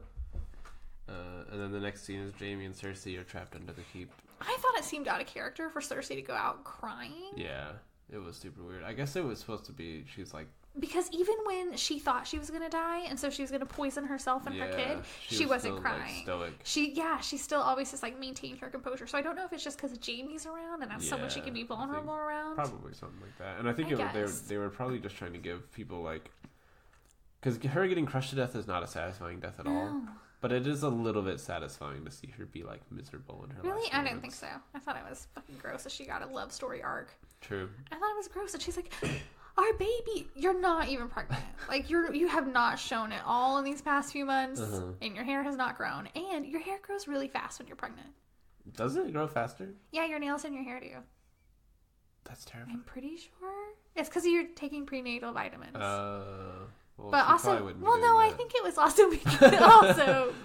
And then the next scene is Jaime and Cersei are trapped under the keep. I thought it seemed out of character for Cersei to go out crying. Yeah, it was super weird. I guess it was supposed to be, she's like... Because even when she thought she was going to die, and so she was going to poison herself and her kid, she wasn't crying. Like, stoic. She still always just like maintained her composure. So I don't know if it's just because Jaime's around and that's someone she can be vulnerable around. Probably something like that. And I think they were probably just trying to give people like... Because her getting crushed to death is not a satisfying death at all. But it is a little bit satifying to see her be like miserable in her Really? last I moments. didn't think so. I thought it was fucking gross that she got a love story arc. True. I thought it was gross that she's like, our baby, you're not even pregnant. Like, you have not shown it all in these past few months, and your hair has not grown. And your hair grows really fast when you're pregnant. Doesn't it grow faster? Yeah, your nails and your hair do. That's terrible. I'm pretty sure. It's because you're taking prenatal vitamins. Well, but also, I think it was also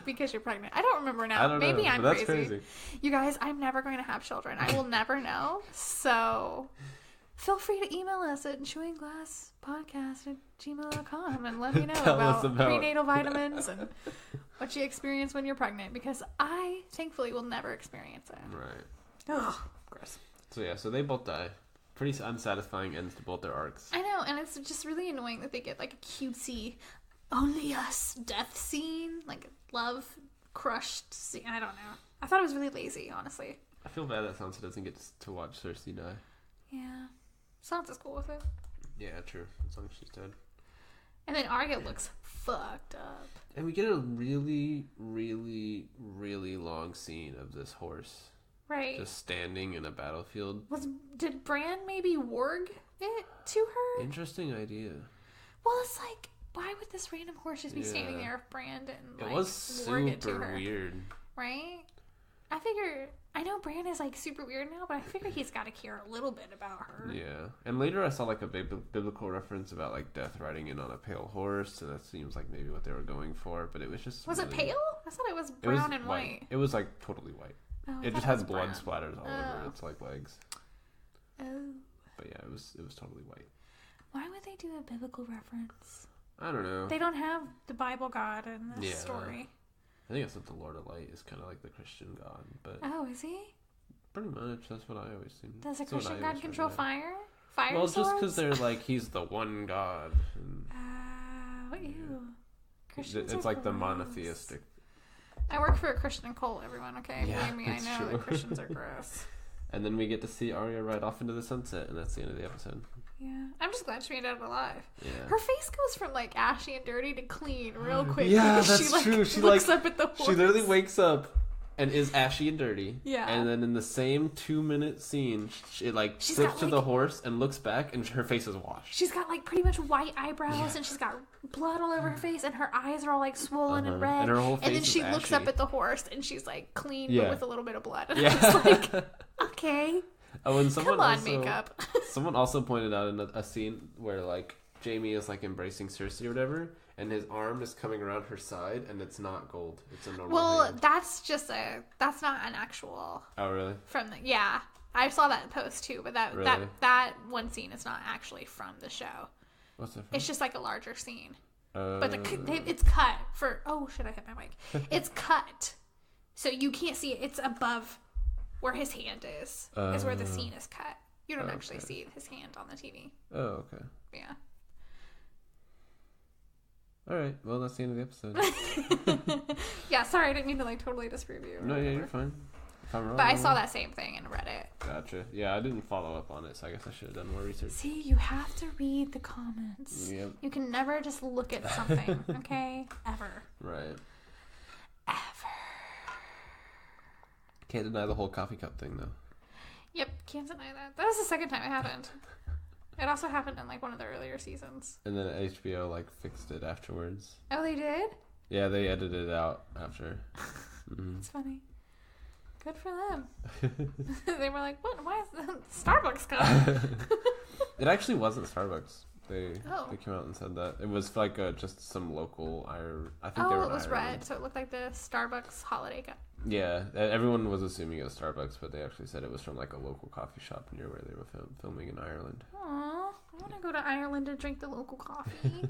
because you're pregnant. I don't remember now. I don't Maybe know, I'm but that's crazy. You guys, I'm never going to have children. I will never know. So feel free to email us at chewingglasspodcast@gmail.com and let me know about prenatal vitamins and what you experience when you're pregnant, because I thankfully will never experience it. Right. Ugh, gross. So they both die. Pretty unsatisfying ends to both their arcs. I know, and it's just really annoying that they get like a cutesy only us death scene, like love crushed scene. I don't know. I thought it was really lazy, honestly. I feel bad that Sansa doesn't get to watch Cersei die. Yeah. Sansa's cool with it. Yeah, true. As long as she's dead. And then Arya looks fucked up. And we get a really, really, really long scene of this horse. Right. Just standing in a battlefield. Did Bran maybe warg it to her? Interesting idea. Well, it's like, why would this random horse just be standing there if Bran didn't it was warg it to super her? Weird. Right? I know Bran is like super weird now, but I figure he's got to care a little bit about her. Yeah. And later I saw like a biblical reference about like death riding in on a pale horse, and that seems like maybe what they were going for, but it was just Was it pale? I thought it was brown and white. It was like totally white. Oh, it just has blood splatters all over its like legs. Oh. But yeah, it was totally white. Why would they do a biblical reference? I don't know. They don't have the Bible God in this story. I think it's that the Lord of Light is kind of like the Christian God, but is he? Pretty much, that's what I always think. Does a Christian God control fire? Fire well, swords? just because they're like he's the one God. Ew. Christians it's like gross. The monotheistic. I work for a Christian cult, everyone, okay? Yeah, believe me, I know that Christians are gross. And then we get to see Arya ride off into the sunset, and that's the end of the episode. Yeah. I'm just glad she made it alive. Yeah. Her face goes from, like, ashy and dirty to clean real quick. Yeah, that's true. She looks up at the horse. She literally wakes up and is ashy and dirty. Yeah. And then in the same 2-minute scene, it flips to the horse and looks back, and her face is washed. She's got like pretty much white eyebrows, and she's got blood all over her face, and her eyes are all like swollen and red. And her whole face and then she is looks ashy. up at the horse, and she's like clean, but with a little bit of blood. And yeah. I was like, okay. Oh, and someone Come on, makeup. Someone also pointed out in a scene where like Jamie is like embracing Cersei or whatever, and his arm is coming around her side, and it's not gold. It's a normal hand. That's not an actual. Oh, really? Yeah. I saw that post too, but that Really? that one scene is not actually from the show. What's it from? It's just like a larger scene. But It's cut for... Oh, shit, I hit my mic. It's cut. So you can't see it. It's above where his hand is where the scene is cut. You don't actually see his hand on the TV. Oh, okay. Yeah. All right. Well, that's the end of the episode. Yeah, sorry. I didn't mean to like totally disprove you. No, yeah, you're fine. If I'm wrong, But I saw that same thing and read it. Gotcha. Yeah, I didn't follow up on it, so I guess I should have done more research. See, you have to read the comments. Yep. You can never just look at something, okay? Ever. Right. Ever. Can't deny the whole coffee cup thing, though. Yep, can't deny that. That was the second time it happened. It also happened in like one of the earlier seasons. And then HBO like fixed it afterwards. Oh, they did? Yeah, they edited it out after. Mm-hmm. That's funny. Good for them. They were like, "What? Why is the Starbucks cup?" It actually wasn't Starbucks. They came out and said that it was like just some local I think they were. Oh, it was Ireland. red, so it looked like the Starbucks holiday cup. Yeah, everyone was assuming it was Starbucks, but they actually said it was from like a local coffee shop near where they were filming in Ireland. Aw, I want to go to Ireland and drink the local coffee.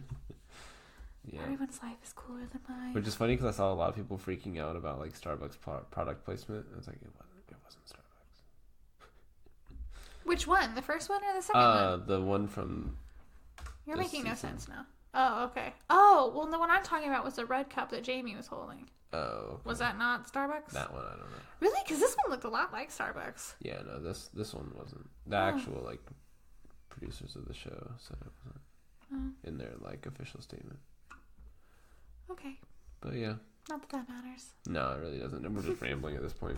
Yeah. Everyone's life is cooler than mine. Which is funny because I saw a lot of people freaking out about like Starbucks product placement. I was like, it wasn't Starbucks. Which one? The first one or the second one? The one from. You're making no sense now. Oh, okay. Oh, well, the one I'm talking about was the red cup that Jamie was holding. Oh. Okay. Was that not Starbucks? That one, I don't know. Really? Because this one looked a lot like Starbucks. Yeah, no, this one wasn't. The actual like producers of the show said it wasn't in their like official statement. Okay. But yeah. Not that matters. No, it really doesn't. We're just rambling at this point.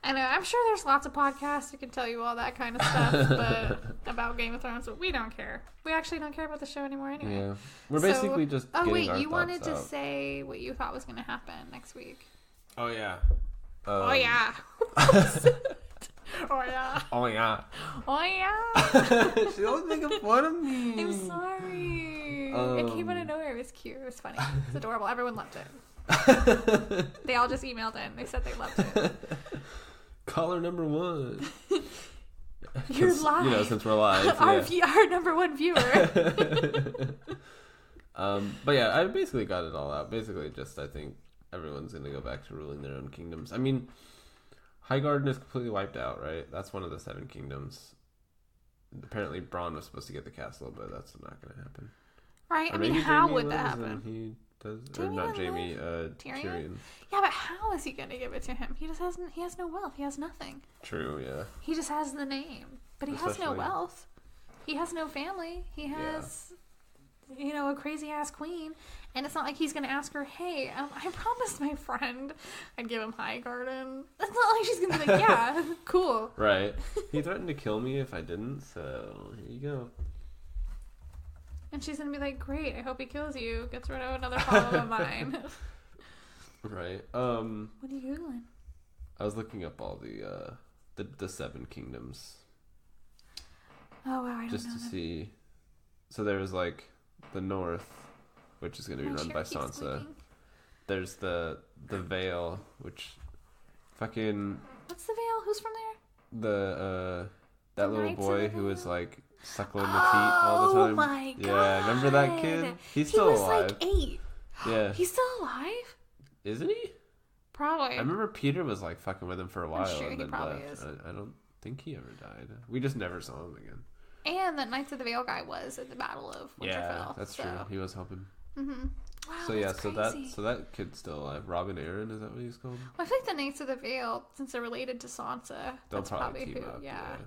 I know. I'm sure there's lots of podcasts who can tell you all that kind of stuff about Game of Thrones, but we don't care. We actually don't care about the show anymore anyway. Yeah. We're basically just Oh, getting wait. our You wanted thoughts to out. say what you thought was going to happen next week. Oh, yeah. Oh, yeah. Oh, yeah. Oh, yeah. Oh, yeah. She always making fun of me. I'm sorry. It came out of nowhere. It was cute. It was funny. It's adorable. Everyone loved it. They all just emailed in. They said they loved it. Caller number 1. You're live. You know, since we're live. Our number one viewer. But yeah, I basically got it all out. Basically, just I think everyone's going to go back to ruling their own kingdoms. I mean, Highgarden is completely wiped out, right? That's one of the 7 kingdoms. Apparently, Bronn was supposed to get the castle, but that's not going to happen. Right? Or I mean, maybe how Jaime would that lives happen? and he does, Jaime or not doesn't Jamie, live? Tyrion. Yeah, but how is he going to give it to him? He just hasn't. He has no wealth. He has nothing. True, yeah. He just has the name, but he has no Especially- wealth. He has no family. He has, a crazy ass queen, and it's not like he's going to ask her, "Hey, I promised my friend I'd give him Highgarden." It's not like she's going to be like, "Yeah, cool." Right. He threatened to kill me if I didn't, so here you go. And she's going to be like, "Great, I hope he kills you. Gets rid of another follower of mine." Right. What are you Googling? I was looking up all the 7 kingdoms Oh, wow, I don't just know to them. see. So there's like the north, which is going to be My run chair by keeps Sansa. squeaking. There's the Vale, which fucking What's the Vale? Who's from there? that The little Knights of boy the who was Vale? like suckling the teat all the time. Oh my god! Yeah, remember that kid? He's still he was alive. like 8. Yeah, He's still alive? isn't he? Probably. I remember Peter was like fucking with him for a while sure and he then probably left. is. I don't think he ever died. We just never saw him again. And that Knights of the Vale guy was at the Battle of Winterfell. Yeah, that's true. He was helping. Mm-hmm. Wow, So yeah, that's so crazy. that kid's still alive. Robin Aaron, is that what he's called? Well, I feel like the Knights of the Vale, since they're related to Sansa, They'll that's probably probably team who. up. Yeah.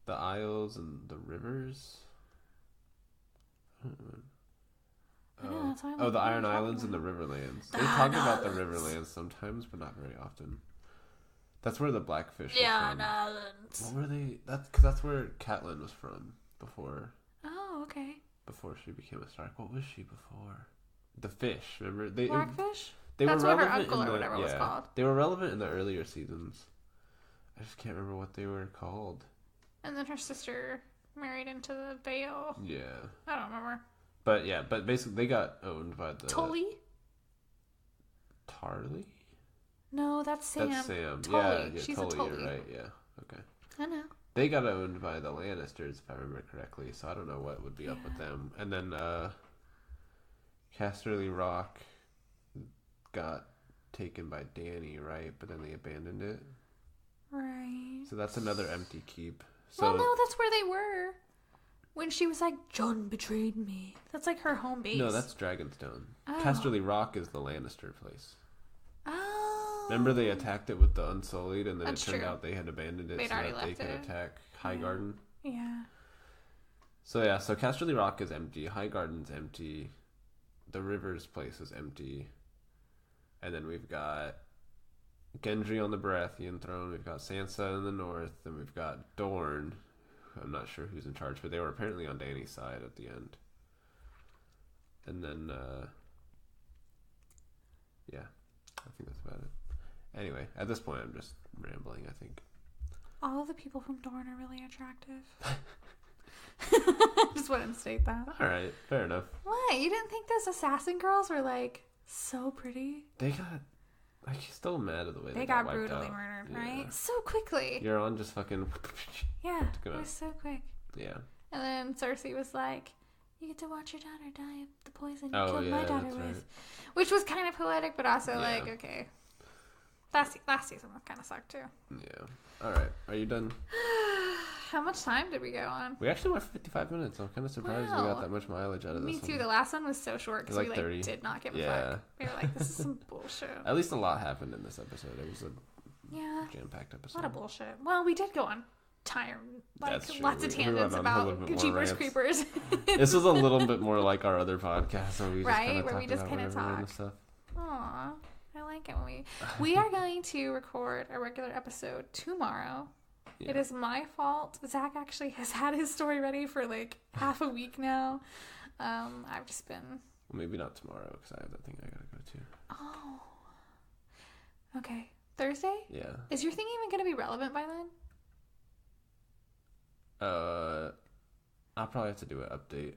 The Isles and the Rivers. I know, that's why I'm Oh, like, the what are Iron you talking Islands and the about? Riverlands. The They talk Iron about the Islands. Riverlands sometimes, but not very often. That's where the Blackfish Yeah, was from. Islands. What were they? That's where Catelyn was from before Oh, okay. she became a Stark. What was she before? The fish. Remember Blackfish? They That's were what her relevant uncle in or the, whatever was called. They were relevant in the earlier seasons. I just can't remember what they were called. And then her sister married into the Vale. Yeah. I don't remember. But basically they got owned by the... Tully? Tarly? No, that's Sam. That's Sam. Tully. Yeah, She's Tully, a Tully. you're right, yeah. Okay. I know. They got owned by the Lannisters, if I remember correctly, so I don't know what would be up with them. And then Casterly Rock got taken by Dany, right? But then they abandoned it. Right. So that's another empty keep. So, well, no, that's where they were. When she was like, Jon betrayed me. That's like her home base. No, that's Dragonstone. Oh. Casterly Rock is the Lannister place. Oh. Remember they attacked it with the Unsullied, and then That's it turned true. out they had abandoned it They'd so already that they left could it. attack Highgarden. Yeah. So yeah, so Casterly Rock is empty. Highgarden's empty. The River's place is empty. And then we've got Gendry on the Baratheon throne. We've got Sansa in the north. Then we've got Dorne. I'm not sure who's in charge, but they were apparently on Dany's side at the end. And then, yeah, I think that's about it. Anyway, at this point, I'm just rambling, I think. All of the people from Dorne are really attractive. Just wouldn't state that. All right, fair enough. What? You didn't think those assassin girls were like so pretty? They got... I'm still mad at the way They they got wiped brutally out. murdered, Yeah. right? So quickly. You're on just fucking... Yeah, Took it it out. was so quick. Yeah. And then Cersei was like, you get to watch your daughter die of the poison you Oh, killed yeah, my daughter that's with. right. Which was kind of poetic, but also Yeah. like, okay. Last season kind of sucked too. Yeah. All right. Are you done? How much time did we go on? We actually went for 55 minutes. I'm kind of surprised we Wow. got that much mileage out of this Me too. one. The last one was so short because It was we like 30. did not give a Yeah. fuck. We were like, this is some bullshit. At least a lot happened in this episode. It was a Yeah, jam-packed a episode. lot of bullshit. Well, we did go on That's true. lots of We went tangents on a little about bit more Jeepers rants. Creepers. This was a little bit more like our other podcast where we just Right, kind of where talk we just about kinda whatever random talk. stuff. Aw, I like it when we are going to record a regular episode tomorrow. Yeah. It is my fault. Zach actually has had his story ready for like half a week now. I've just been... Well, maybe not tomorrow because I have that thing I gotta go to. Oh. Okay. Thursday? Yeah. Is your thing even going to be relevant by then? I'll probably have to do an update.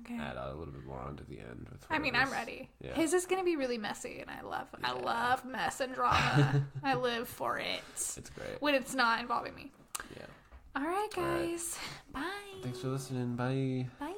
Okay. Add a little bit more onto the end. With I mean, I'm whatever's- ready. Yeah. His is going to be really messy, and I love mess and drama. I live for it. It's great. When it's not involving me. Yeah. All right, All right. guys. Bye. Thanks for listening. Bye. Bye.